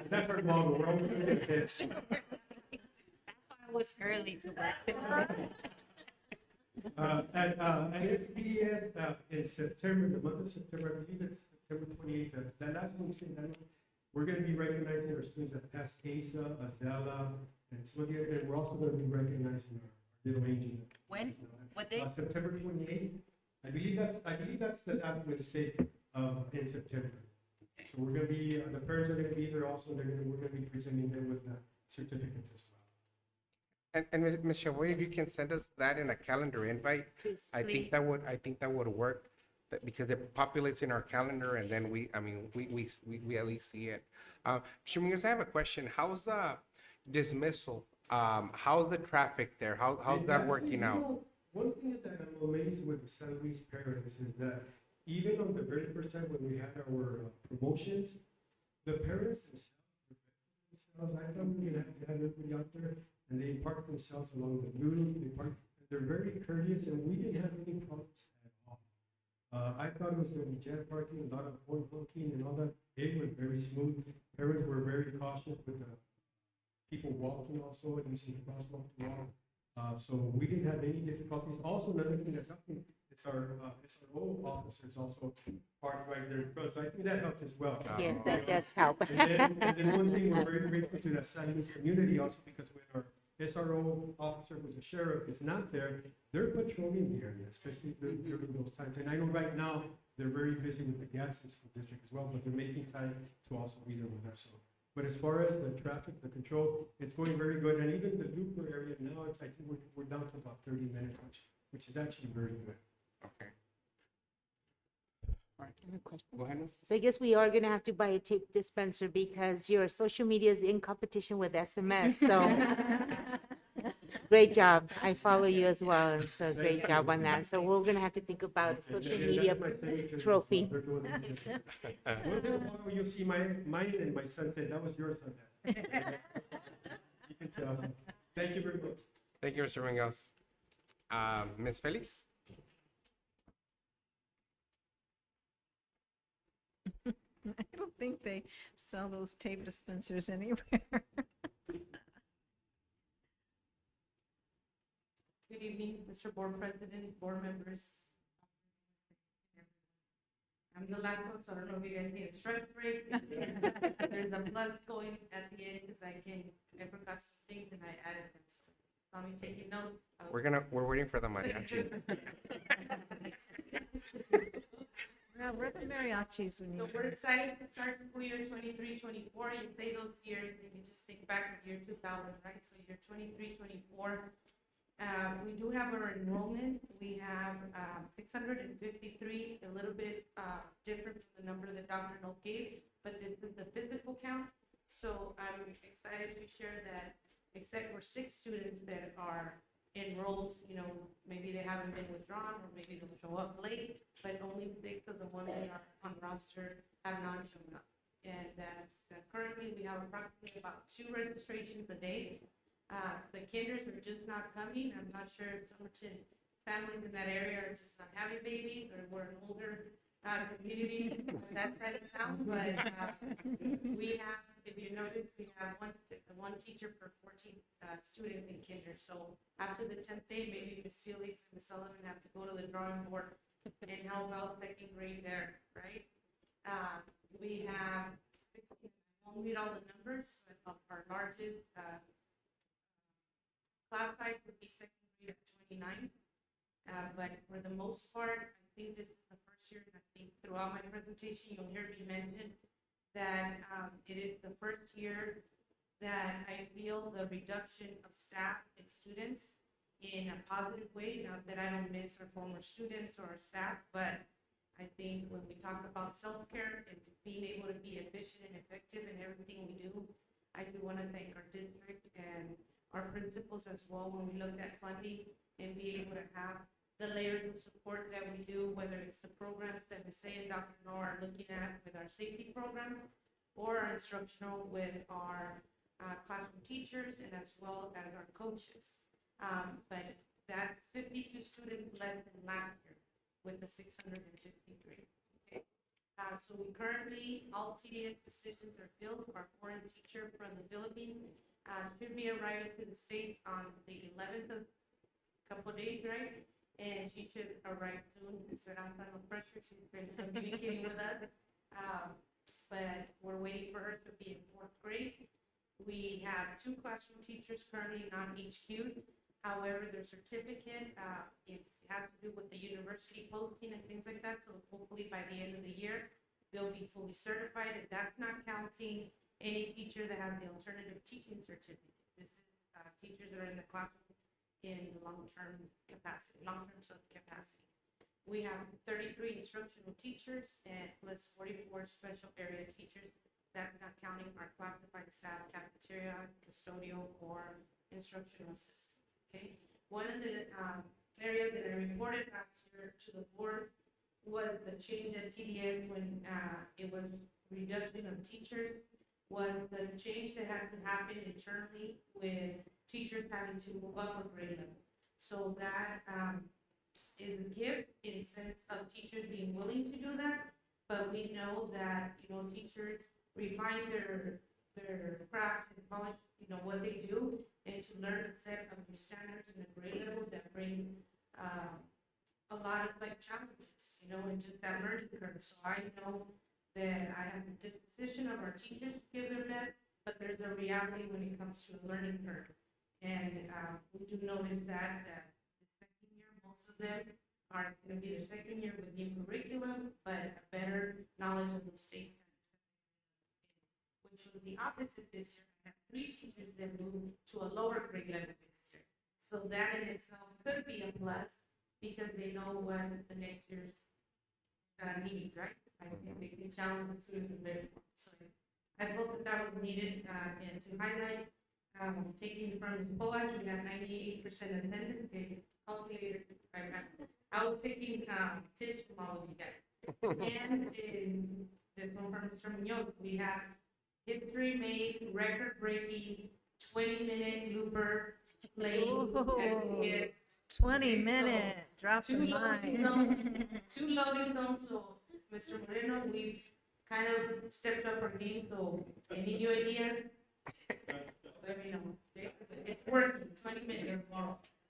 that's our model. We're always going to get ahead. That's why I was early to work. At SDS in September, the month of September, I believe it's September 28th, that last Wednesday, we're gonna be recognizing our students that passed ASA, Azela, and some of the, and we're also gonna be recognizing our little angel. When? What date? September 28th. I believe that's the date with the state, in September. So we're gonna be, the parents are gonna be there also, we're gonna be presenting them with the certificates as well. And Ms. Chavoy, if you can send us that in a calendar invite, Please. I think that would work, because it populates in our calendar, and then we at least see it. Mr. Munoz, I have a question. How's dismissal? How's the traffic there? How's And that actually, working you out? know, one thing that I'm amazed with the San Luis parents is that even on the very first time when we had our promotions, the parents themselves, I thought we were gonna have to have everybody out there, and they park themselves along the route, they're very courteous, and we didn't have any problems at all. I thought it was gonna be jam parking, a lot of horn honking and all that. It was very smooth. Parents were very cautious with the people walking also and using the crosswalk to walk. So we didn't have any difficulties. Also, another thing that's helping, it's our SRO officers also parked right there in front. So I think that helps as well. Yes, that does help. And then one thing, we're very grateful to that San Luis community also, because when our SRO officer, who's a sheriff, is not there, they're patrolling the area, especially during those times. And I know right now, they're very busy with the Gadsden School District as well, but they're making time to also be there with us. So, but as far as the traffic, the control, it's going very good. And even the Looper area now, I think we're down to about 30 minutes, which is actually very good. Okay. All right. Go ahead, Ms. So I guess we are gonna have to buy a tape dispenser because your social media is in competition with SMS, so. Great job. I follow you as well, and so great job on that. So we're gonna have to think about a social And media that's my signature. trophy. They're doing it. You'll see mine and my son said, that was yours on that. You can tell. Thank you very much. Thank you, Mr. Munoz. Ms. Felix? I don't think they sell those tape dispensers anywhere. Good evening, Mr. Board President, board members. I'm the last one, so I don't know if you guys need a stretch break. There's a plus going at the end because I forgot some things and I added them. So saw me taking notes. We're waiting for the mariachi. Yeah, we're the mariachis when So you. we're excited to start school year 23-24. You say those years and you just think back to year 2000, right? So year 23-24. We do have our enrollment. We have 653, a little bit different from the number that Dr. Noel gave, but this is the physical count. So I'm excited to share that, except for 6 students that are enrolled, maybe they haven't been withdrawn, or maybe they'll show up late, but only 6 of the ones that are on roster have not shown up. And that's currently we have approximately about 2 registrations a day. The kinders are just not coming. I'm not sure if Somerton families in that area are just not having babies, or we're an older community on that side of town, but we have, if you notice, we have one teacher per 14 students in kinder. So after the 10th day, maybe Ms. Felix and Ms. Sullivan have to go to the drawing board and help out second grade there, right? We have 16, I won't read all the numbers, but our largest class size would be second grade at 29. But for the most part, I think this is the first year, and I think throughout my presentation, you'll hear me mention that it is the first year that I feel the reduction of staff and students in a positive way. Not that I don't miss our former students or our staff, but I think when we talk about self-care and being able to be efficient and effective in everything we do, I do want to thank our district and our principals as well when we looked at funding and be able to have the layers of support that we do, whether it's the programs that Ms. Say and Dr. Noor are looking at with our safety programs, or our instructional with our classroom teachers and as well as our coaches. But that's 52 students less than last year with the 653. Okay. So we currently, all TDS positions are filled. Our foreign teacher from the Philippines should be arriving to the States on the 11th of a couple of days, right? And she should arrive soon. Esperanza, no pressure. She's been communicating with us. but we're waiting for her to be in 4th grade. We have 2 classroom teachers currently non-HQ'd. However, their certificate, it has to do with the university posting and things like that. So hopefully by the end of the year, they'll be fully certified. And that's not counting any teacher that has the alternative teaching certificate. This is teachers that are in the classroom in long-term capacity, long-term subcapacity. We have 33 instructional teachers and plus 44 special area teachers. That's not counting our classified staff, cafeteria, custodial, or instructional assistants. Okay. One of the areas that I reported last year to the board was the change at TDS when it was reduction of teachers, was the change that had to happen internally with teachers having to move up a grade level. So that is a gift in sense of teachers being willing to do that, but we know that, you know, teachers refine their craft and polish, you know, what they do, and to learn a set of new standards in a grade level that brings a lot of like challenges, you know, and just that learning curve. So I know that I have the disposition of our teachers to give their best, but there's a reality when it comes to a learning curve. And we do notice that the second year, most of them are going to be their second year with new curriculum, but a better knowledge of those state standards, which was the opposite this year. I have 3 teachers that moved to a lower grade level this year. So that in itself could be a plus because they know what the next year's needs, right? I think they can challenge the students a bit. So I hope that was needed and to highlight taking from Ms. Polak, we got 98% attendance. They calculated, I was taking tips from all of you guys. And in this one from Mr. Munoz, we have history made, record-breaking, 20-minute looper playing Ooh. as 20 minute, drop the two loading mic. zones, 2 loading zones. So, Mr. Moreno, we've kind of stepped up our game. So, any new ideas? Let me know. It's working. 20 minutes.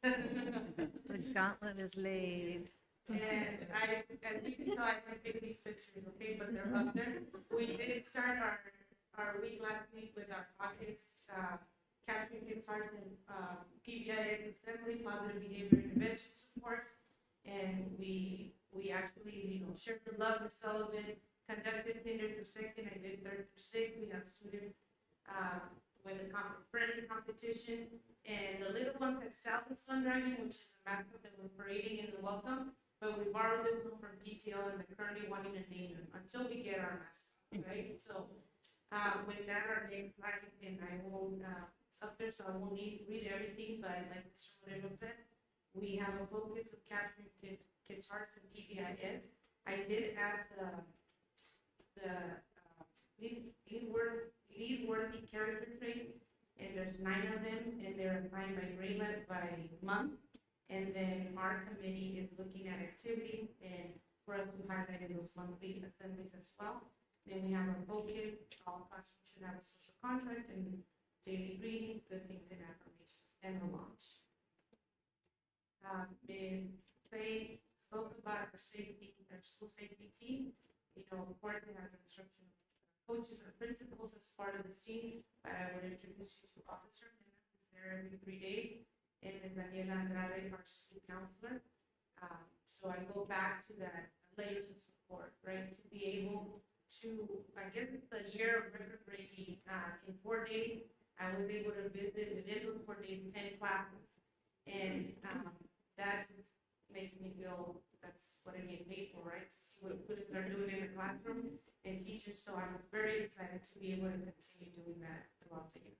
The gauntlet is laid. And as you can tell, I can pick these pictures, okay, but they're up there. We did start our week last week with our August capturing kids' hearts and PBIS assembly, positive behavior intervention supports. And we actually, you know, shared the love with Sullivan, conducted kinder through 2nd, I did 3rd through 6th. We have students with a friendly competition. And the little ones have South of Sun Dragon, which is a mascot that was parading in the welcome. But we borrowed this one from PTO and they're currently wanting to name them until we get our mascot, right? So with that, our next slide, and I won't, it's up there, so I won't read everything, but like Mr. Moreno said, we have a focus of capturing kids' hearts and PBIS. I did add the lead-worthy character traits, and there's 9 of them, and they're assigned by grade level by month. And then our committee is looking at activities and for us to highlight in those monthly assemblies as well. Then we have our focus, all classrooms should have a social contract and daily greetings, good things and affirmations, and the launch. Ms. Faye spoke about our safety, our school safety team. You know, of course, it has an instruction coaches or principals as part of the team, but I would introduce you to Officer Mena, who's there every 3 days, and Ms. Daniela Andrade, our student counselor. So I go back to that layers of support, right? To be able to, I guess it's the year of record breaking. In 4 days, I was able to visit within those 4 days 10 classes, and that just makes me feel that's what I get paid for, right? To see what students are doing in the classroom and teachers. So I'm very excited to be able to continue doing that throughout the year.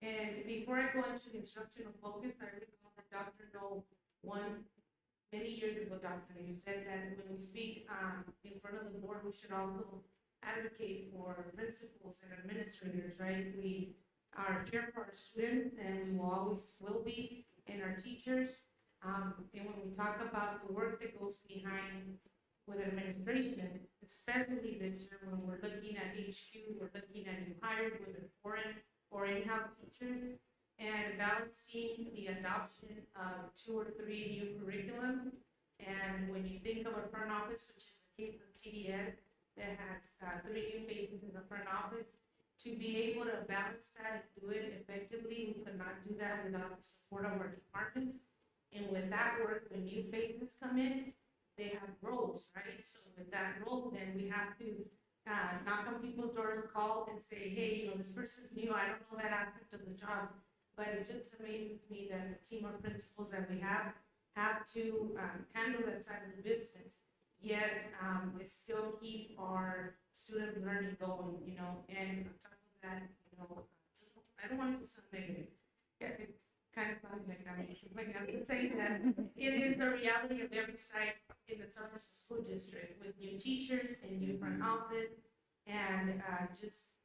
And before I go into the instructional focus, I recall that Dr. No many years ago, Dr. You said that when we speak in front of the board, we should also advocate for principals and administrators, right? We are here for our students and we will always will be, and our teachers. And when we talk about the work that goes behind with administration, especially this year when we're looking at HQ, we're looking at new hires, whether foreign or in-house teachers, and balancing the adoption of 2 or 3 new curriculum. And when you think of a front office, which is the case of TDS, that has, 3 new faces in the front office. To be able to balance that and do it effectively, we could not do that without the support of our departments. And with that work, when new faces come in, they have roles, right? So with that role, then we have to knock on people's doors, call and say, hey, this person's new, I don't know that aspect of the job. But it just amazes me that the team of principals that we have to handle that side of the business. Yet, we still keep our student learning going, and on top of that, I don't want it to sound negative. Yeah, it's kind of sounding like I'm just saying that it is the reality of every site in the Somerton School District with new teachers and new front office. And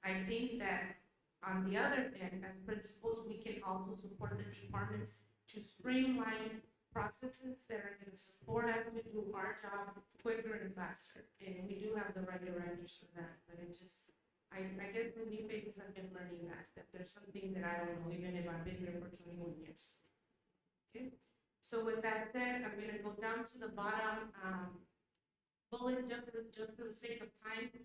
I think that on the other end, as principals, we can also support the departments to streamline processes that are going to support us to do our job quicker and faster. And we do have the right directors for that, but I guess the new faces have been learning that there's some things that I don't know, even if I've been here for 21 years. Okay, so with that said, I'm gonna go down to the bottom, bullet, just for the sake of time.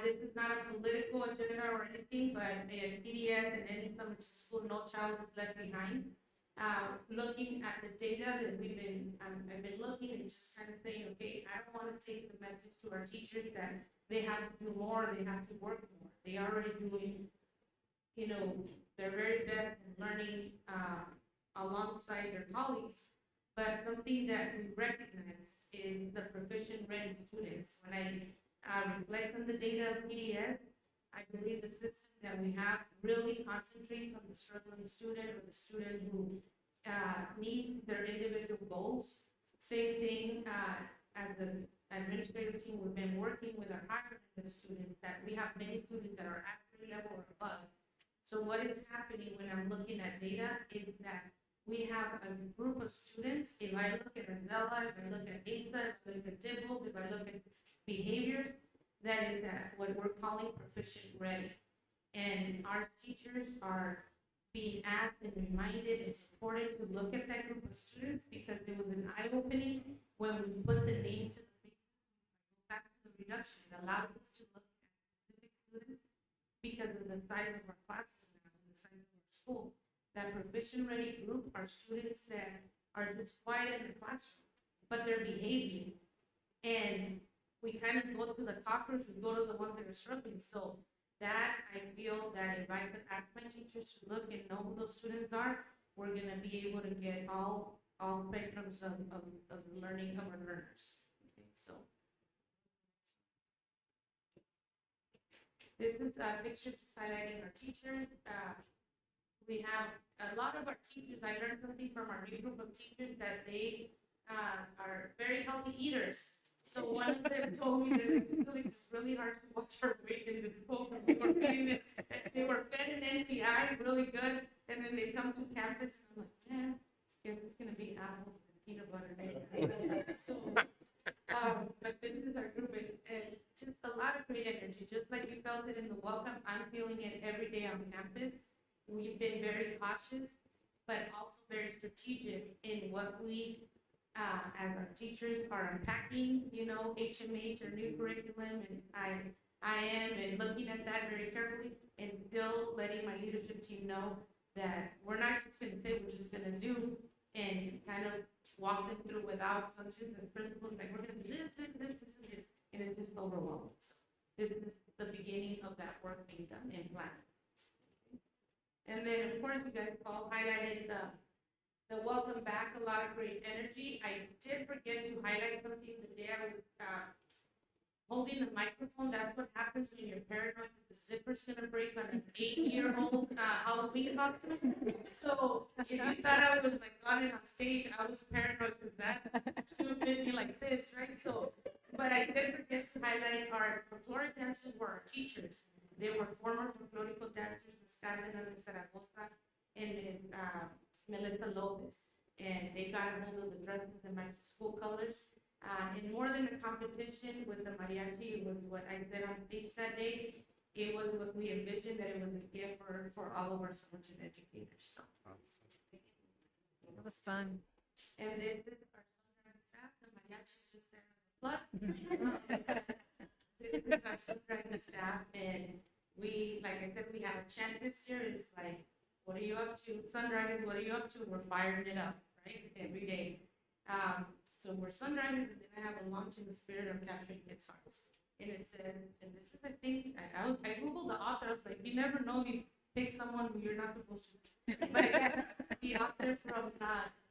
This is not a political agenda or anything, but TDS and any Somerton school, no child is left behind. Looking at the data that I've been looking and just kind of saying, okay, I don't want to take the message to our teachers that they have to do more, they have to work more. They are already doing, their very best in learning alongside their colleagues. But something that we recognize is the proficient ready students. When I reflect on the data of TDS, I believe the system that we have really concentrates on the struggling student or the student who needs their individual goals. Same thing as the administrative team, we've been working with our higher level students that we have many students that are at grade level or above. So what is happening when I'm looking at data is that we have a group of students. If I look at Azella, if I look at ASA, if I look at Dibble, if I look at behaviors, that is what we're calling proficient ready. And our teachers are being asked and reminded and supported to look at that group of students because it was an eye-opening when we put the names to the faces. Back to the reduction, it allows us to look at specific students because of the size of our classes now and the size of our school. That proficient ready group are students that are just quiet in the classroom, but they're behaving. And we kind of go to the talkers, we go to the ones that are struggling. So that I feel that if I could ask my teachers to look and know who those students are, we're gonna be able to get all spectrums of learning of our learners. Okay, so this is a picture just highlighting our teachers. We have a lot of our teachers. I learned something from our new group of teachers that they are very healthy eaters. So one of them told me that it's really hard to watch her weight in the school. They were fed an NTI really good, and then they come to campus, and I'm like, man, I guess it's gonna be apples and peanut butter. So, but this is our group, and just a lot of great energy. Just like you felt it in the welcome, I'm feeling it every day on campus. We've been very cautious, but also very strategic in what we as our teachers are unpacking, HMH or new curriculum, and I am and looking at that very carefully and still letting my leadership team know that we're not just gonna say we're just gonna do and kind of walk them through without some assistant principals, like we're gonna do this, and it's just overwhelming. So this is the beginning of that work being done and planned. And then, of course, you guys all highlighted the welcome back, a lot of great energy. I did forget to highlight something the day I was holding the microphone. That's what happens when you're paranoid that the zipper's gonna break on an 8-year-old Halloween costume. So if you thought I was like on it on stage, I was paranoid because that should fit me like this, right? So, but I did forget to highlight our folkloric dancers were our teachers. They were former folkloric dancers, Ms. Cardenas de Zaragoza and Ms. Melissa Lopez, and they got a hold of the dresses and matched the school colors. And more than a competition with the mariachi, it was what I said on stage that day. It was what we envisioned, that it was a gift for all of our Somerton educators. So It was fun. and this is our Somerton staff. The mariachi is just there as a plus. This is our Sun Dragon staff, and we, like I said, we have a chant this year, it's like, what are you up to? Sun Dragons, what are you up to? We're firing it up, right, every day. So we're Sun Dragons, and then I have a launch in the spirit of capturing kids' hearts. And it says, and this is, I think, I Googled the author, I was like, you never know, you pick someone who you're not supposed to. But it has the author from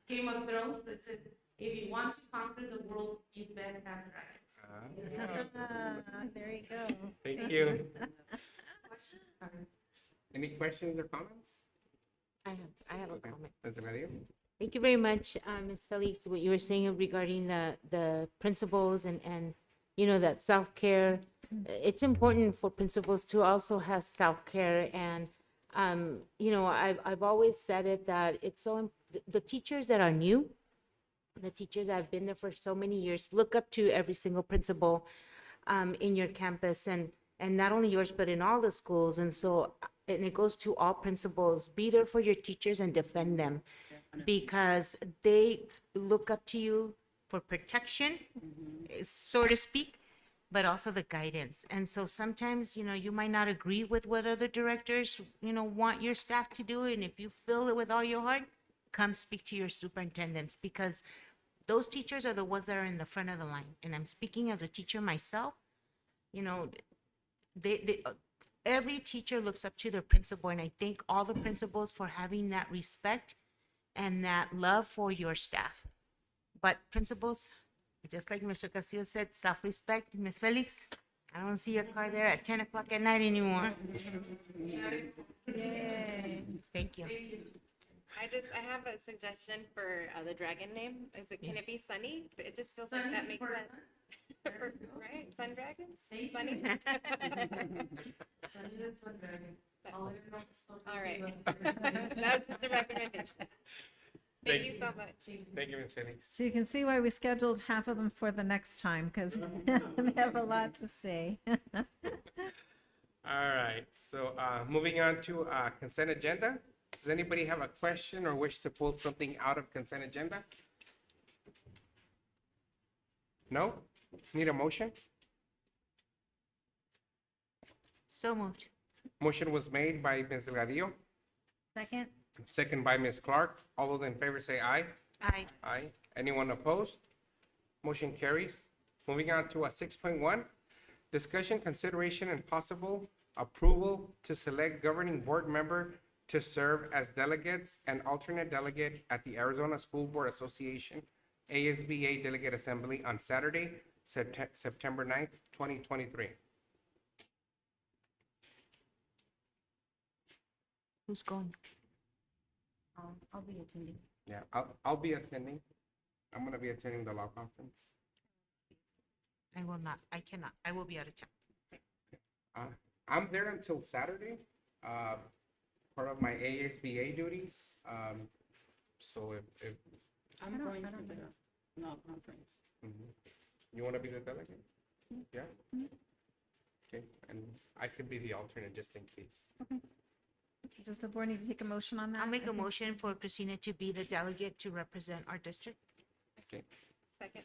Game of Thrones that said, if you want to conquer the world, you best have dragons. There you go. Thank you. Any questions or comments? I have a Okay. comment. Ms. Delgadillo? Thank you very much, Ms. Felix, what you were saying regarding the principals and, you know, that self-care. It's important for principals to also have self-care and, you know, I've always said it that it's so, the teachers that are new, the teachers that have been there for so many years, look up to every single principal in your campus and not only yours, but in all the schools. And so, and it goes to all principals, be there for your teachers and defend them because they look up to you for protection, so to speak, but also the guidance. And so sometimes, you know, you might not agree with what other directors, you know, want your staff to do. And if you feel it with all your heart, come speak to your superintendents because those teachers are the ones that are in the front of the line. And I'm speaking as a teacher myself. You know, every teacher looks up to their principal, and I thank all the principals for having that respect and that love for your staff. But principals, just like Mr. Castillo said, self-respect. Ms. Felix, I don't see your car there at 10 o'clock at night anymore. Yay. Thank you. I have a suggestion for the dragon name. Can it be Sunny? It just feels like that makes sense. Right? Sun dragons? Sunny? All right. That was just a recommendation. Thank you so much. Thank you, Ms. Felix. So you can see why we scheduled half of them for the next time, because they have a lot to say. All right, so moving on to consent agenda. Does anybody have a question or wish to pull something out of consent agenda? No? Need a motion? So moved. Motion was made by Ms. Delgadillo, Second? second by Ms. Clark. All those in favor say aye. Aye. Aye. Anyone opposed? Motion carries. Moving on to 6.1, discussion, consideration, and possible approval to select governing board member to serve as delegates and alternate delegate at the Arizona School Board Association ASBA Delegate Assembly on Saturday, September 9th, 2023. Who's going? I'll be attending. Yeah, I'll be attending. I'm gonna be attending the law conference. I will not. I cannot. I will be out of town. I'm there until Saturday, part of my ASBA duties. So if I'm going to the law conference. you want to be the delegate, yeah. Okay, and I could be the alternate just in case. Does the board need to take a motion on that? I'll make I a think- motion for Christina to be the delegate to represent our district. Okay. Second.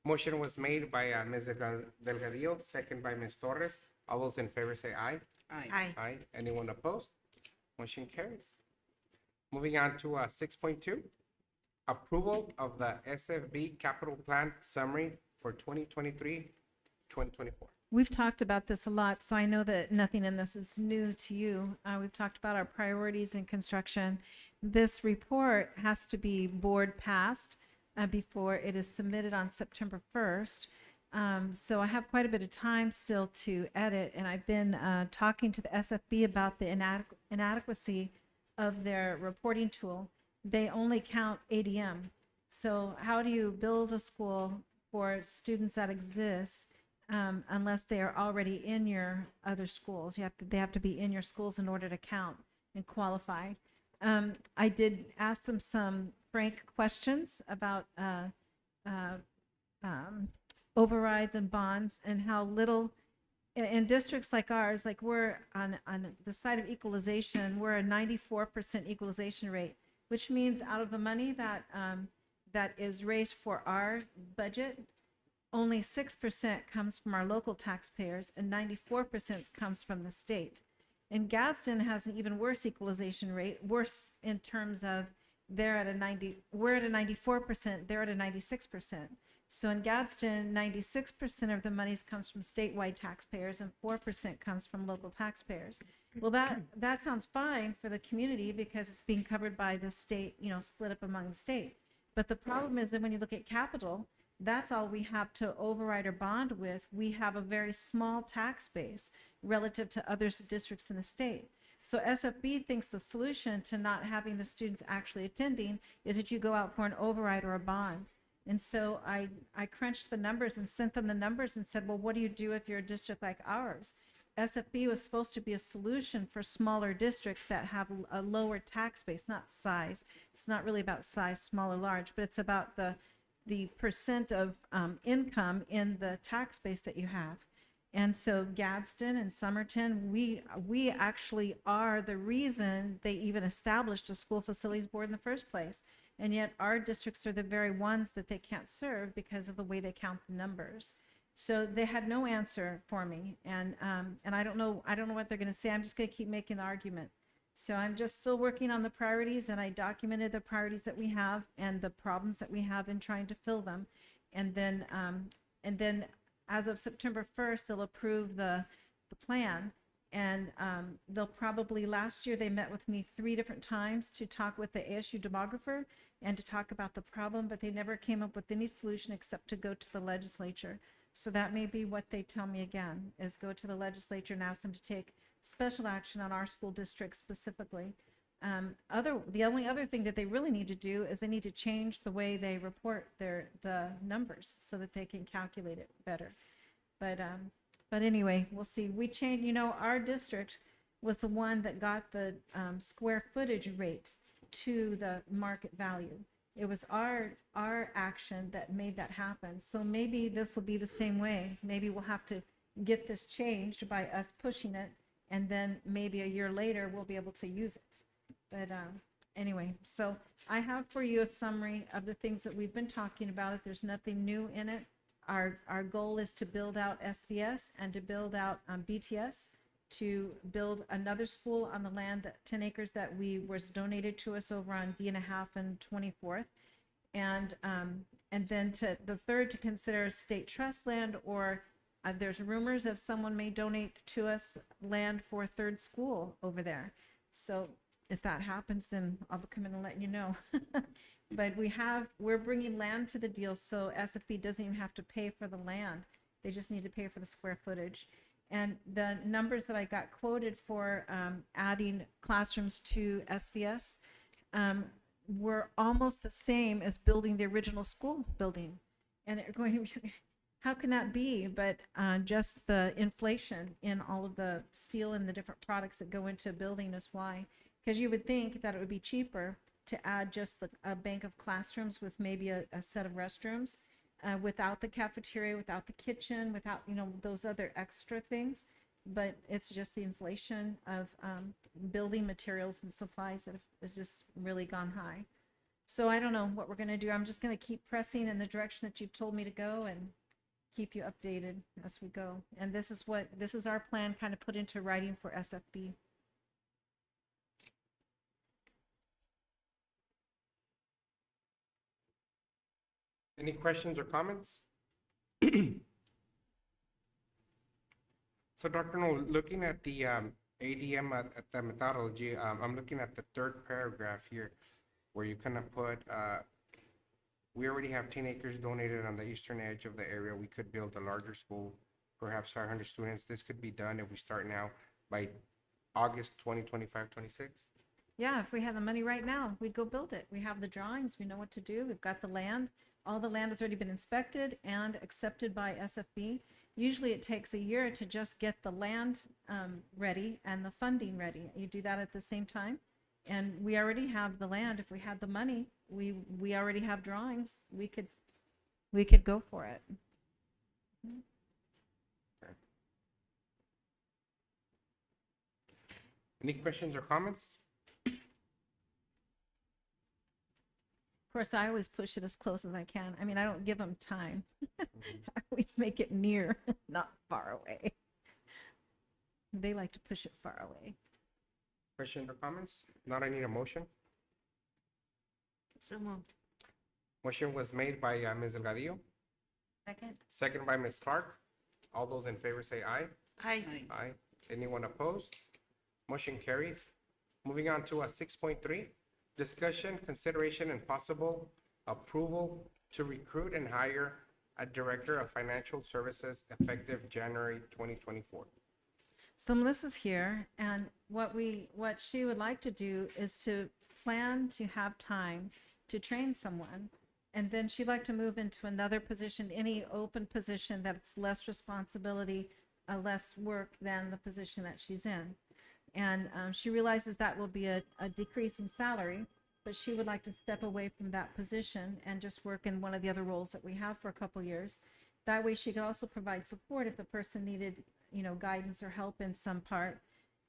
Motion was made by Ms. Delgadillo, second by Ms. Torres. All those in favor say aye. Aye. Aye. Anyone opposed? Motion carries. Moving on to 6.2, approval of the SFB capital plan summary for 2023-2024. We've talked about this a lot, so I know that nothing in this is new to you. We've talked about our priorities in construction. This report has to be board passed before it is submitted on September 1st. So I have quite a bit of time still to edit, and I've been talking to the SFB about the inadequacy of their reporting tool. They only count ADM. So how do you build a school for students that exist unless they are already in your other schools? They have to be in your schools in order to count and qualify. I did ask them some frank questions about overrides and bonds and how little in districts like ours, like we're on the side of equalization, we're a 94% equalization rate, which means out of the money that that is raised for our budget, only 6% comes from our local taxpayers and 94% comes from the state. And Gadsden has an even worse equalization rate, worse in terms of we're at a 94%, they're at a 96%. So in Gadsden, 96% of the monies comes from statewide taxpayers and 4% comes from local taxpayers. Well, that sounds fine for the community because it's being covered by the state, split up among the state. But the problem is that when you look at capital, that's all we have to override or bond with. We have a very small tax base relative to other districts in the state. So SFB thinks the solution to not having the students actually attending is that you go out for an override or a bond. And so I crunched the numbers and sent them the numbers and said, well, what do you do if you're a district like ours? SFB was supposed to be a solution for smaller districts that have a lower tax base, not size. It's not really about size, small or large, but it's about the percent of income in the tax base that you have. And so Gadsden and Somerton, we actually are the reason they even established a school facilities board in the first place. And yet our districts are the very ones that they can't serve because of the way they count the numbers. So they had no answer for me. And I don't know what they're going to say. I'm just going to keep making the argument. So I'm just still working on the priorities, and I documented the priorities that we have and the problems that we have in trying to fill them. And then as of September 1st, they'll approve the plan. And they'll probably, last year they met with me 3 different times to talk with the ASU demographer and to talk about the problem, but they never came up with any solution except to go to the legislature. So that may be what they tell me again, is go to the legislature and ask them to take special action on our school district specifically. The only other thing that they really need to do is they need to change the way they report the numbers so that they can calculate it better. But anyway, we'll see. We changed, our district was the one that got the square footage rate to the market value. It was our action that made that happen. So maybe this will be the same way. Maybe we'll have to get this changed by us pushing it, and then maybe a year later we'll be able to use it. But anyway, so I have for you a summary of the things that we've been talking about. If there's nothing new in it, our goal is to build out SVS and to build out BTS, to build another school on the land, that 10 acres that was donated to us over on D&1/2 and 24th. And then the third, to consider state trust land, or there's rumors of someone may donate to us land for a third school over there. So if that happens, then I'll come in and let you know. But we're bringing land to the deal, so SFB doesn't even have to pay for the land. They just need to pay for the square footage. And the numbers that I got quoted for adding classrooms to SVS were almost the same as building the original school building. And they're going, how can that be? But just the inflation in all of the steel and the different products that go into a building is why. Because you would think that it would be cheaper to add just a bank of classrooms with maybe a set of restrooms, without the cafeteria, without the kitchen, without those other extra things. But it's just the inflation of building materials and supplies that has just really gone high. So I don't know what we're going to do. I'm just going to keep pressing in the direction that you've told me to go and keep you updated as we go. And this is our plan, kind of put into writing for SFB. Any questions or comments? So Dr. No, looking at the ADM at the methodology, I'm looking at the 3rd paragraph here, where you kind of put, we already have 10 acres donated on the eastern edge of the area. We could build a larger school, perhaps 500 students. This could be done if we start now by August 2025, 26. Yeah, if we had the money right now, we'd go build it. We have the drawings, we know what to do. We've got the land. All the land has already been inspected and accepted by SFB. Usually it takes a year to just get the land ready and the funding ready. You do that at the same time. And we already have the land. If we had the money, we already have drawings. We could go for it. Any questions or comments? Of course, I always push it as close as I can. I mean, I don't give them time. I always make it near, not far away. They like to push it far away. Questions or comments? Not, I need a motion. So moved. Motion was made by Ms. Delgadillo, Second? second by Ms. Clark. All those in favor say aye. Aye. Aye. Anyone opposed? Motion carries. Moving on to 6.3, discussion, consideration, and possible approval to recruit and hire a Director of Financial Services effective January 2024. So Melissa's here, and what she would like to do is to plan to have time to train someone, and then she'd like to move into another position, any open position that's less responsibility, less work than the position that she's in. And she realizes that will be a decrease in salary, but she would like to step away from that position and just work in one of the other roles that we have for a couple years. That way she could also provide support if the person needed, guidance or help in some part.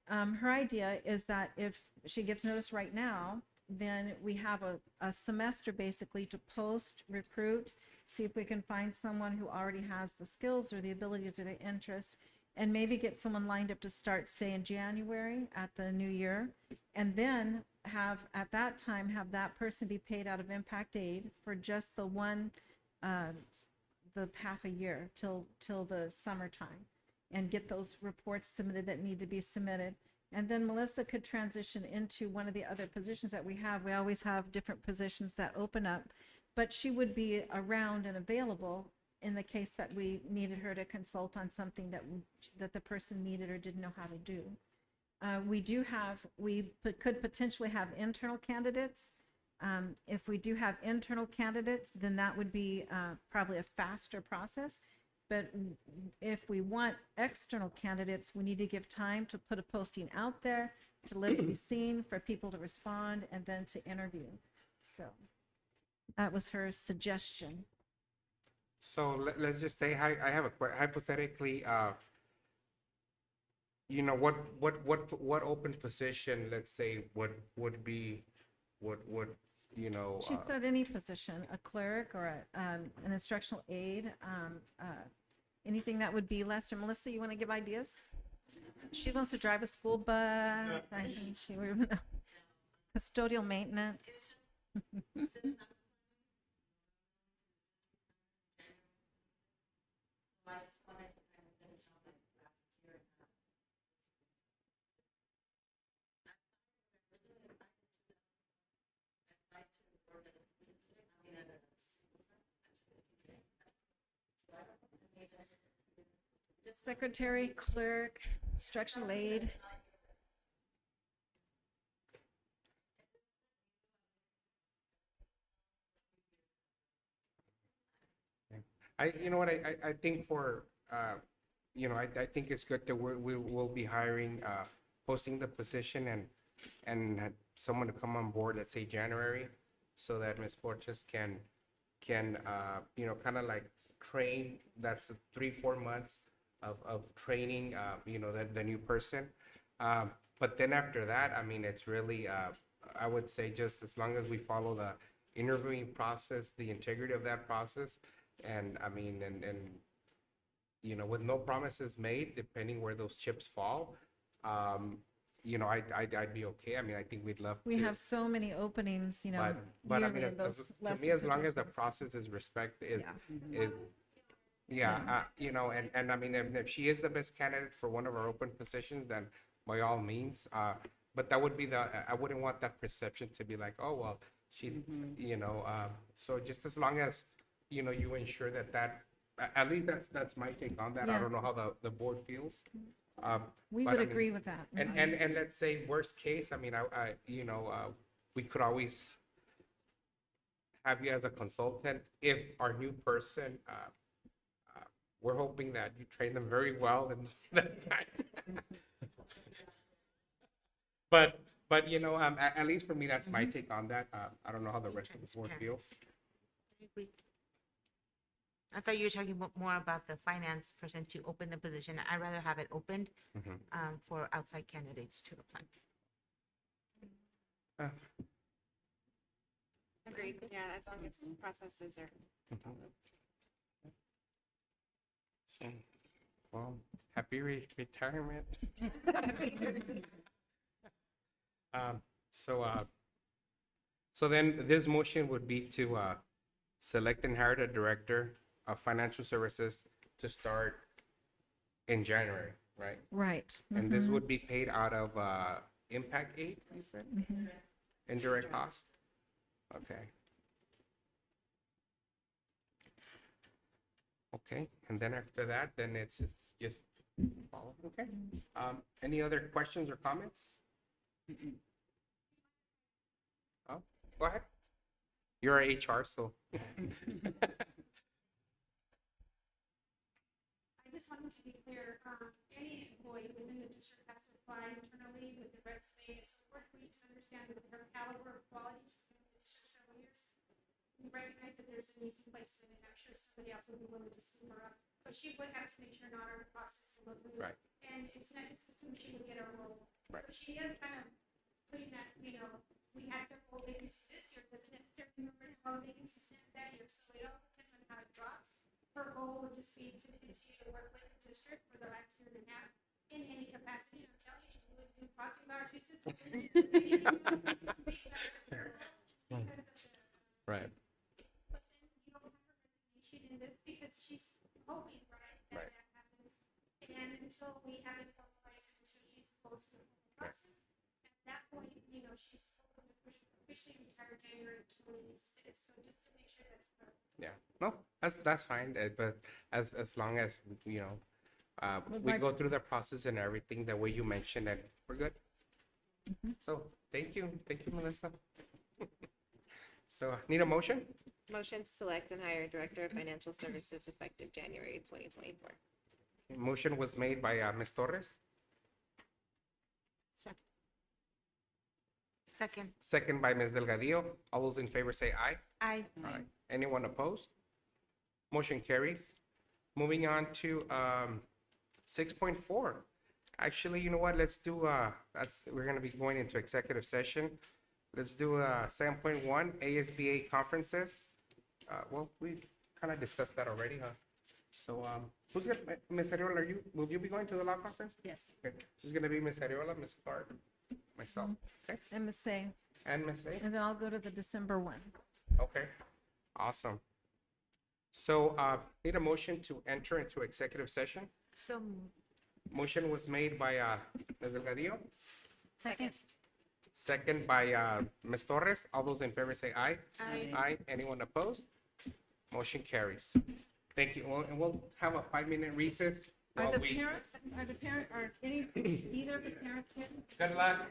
Her idea is that if she gives notice right now, then we have a semester basically to post, recruit, see if we can find someone who already has the skills or the abilities or the interest, and maybe get someone lined up to start, say, in January at the new year, and then at that time have that person be paid out of impact aid for just the half a year till the summertime, and get those reports submitted that need to be submitted. And then Melissa could transition into one of the other positions that we have. We always have different positions that open up, but she would be around and available in the case that we needed her to consult on something that the person needed or didn't know how to do. We could potentially have internal candidates. If we do have internal candidates, then that would be probably a faster process. But if we want external candidates, we need to give time to put a posting out there, to let it be seen, for people to respond, and then to interview. So that was her suggestion. So let's just say, I have hypothetically, what open position, let's say, would be, She said any position, a clerk or an instructional aide, anything that would be lesser. Melissa, you want to give ideas? She wants to drive a school bus. I think she would. Custodial maintenance. Secretary, clerk, instructional aide. I think for, I think it's good that we'll be hiring, posting the position and have someone to come on board, let's say January, so that Ms. Borges can, kind of like train. That's 3-4 months of training, the new person. But then after that, I mean, it's really, I would say, just as long as we follow the interviewing process, the integrity of that process, and I mean, and with no promises made, depending where those chips fall, I'd be okay. I mean, I think we'd love to. We have so many openings, But I mean, yearly in those to lesser me, as long as the positions. process is respected, Yeah. and I mean, if she is the best candidate for one of our open positions, then by all means. But that would be I wouldn't want that perception to be like, oh, well, she, so just as long as, you ensure that, at least that's my take on that. I Yes. don't know how the board feels. We but would I mean, agree with that. And let's say worst case, I mean, we could always have you as a consultant if our new person, we're hoping that you train them very well in that time. But at least for me, that's my take on that. I don't know how the rest of the board feels. I agree. I thought you were talking more about the finance person to open the position. I'd rather have it opened for outside candidates to apply. Agreed, yeah, as long as processes are followed. Well, happy retirement. So, so then this motion would be to select and hire the director of financial services to start in January, right? Right. And this would be paid out of impact aid, you said? Indirect cost? Okay. Okay, and then after that, then it's just follow, okay? Any other questions or comments? Oh, go ahead. You're a HR, so. I just wanted to be clear, any employee within the district has to apply internally with the resume and so forth. We just understand that her caliber of quality, she's been in the district several years. We recognize that there's an easy place and I'm sure somebody else would be willing to scoop her up. But she would have to make sure not our process and go through. Right. And it's not just assume she would get a role. Right. So she is kind of putting that, we had several vacancies this year, doesn't necessarily remember how vacancies stand that year, so it all depends on how it drops. Her goal would just be to continue to work with the district for the last year and a half in any capacity. I'm telling you, she's really doing crossing guard pieces. Right. But then you don't have her resignation in this because she's hoping, right, that that happens. And until we have it formalized, until she's supposed to process, at that point, she's still going to officially retire January 26th. So just to make sure that's the Yeah, no, that's fine, but as long as, we go through the process and everything, the way you mentioned it, we're good. So, thank you, Melissa. So, need a motion? Motion to select and hire Director of Financial Services effective January 2024. Motion was made by Ms. Torres, Second. second by Ms. Delgadillo. All those in favor say aye. Aye. Aye. Anyone opposed? Motion carries. Moving on to 6.4. Actually, you know what? Let's do we're gonna be going into executive session. Let's do 7.1 ASBA conferences. Well, we kind of discussed that already, huh? So who's gonna, Ms. Ariola, will you be going to the law conference? Yes. Okay. She's gonna be Ms. Ariola, Ms. Clark, myself, okay? And Ms. Say, And Ms. A? and then I'll go to the December one. Okay, awesome. So, need a motion to enter into executive session. So, Motion was made by Ms. Delgadillo, Second. second by Ms. Torres. All those in favor say aye. Aye. Aye. Anyone opposed? Motion carries. Thank you. And we'll have a 5-minute recess. Are while the we- parents, are either of the parents here? Good luck.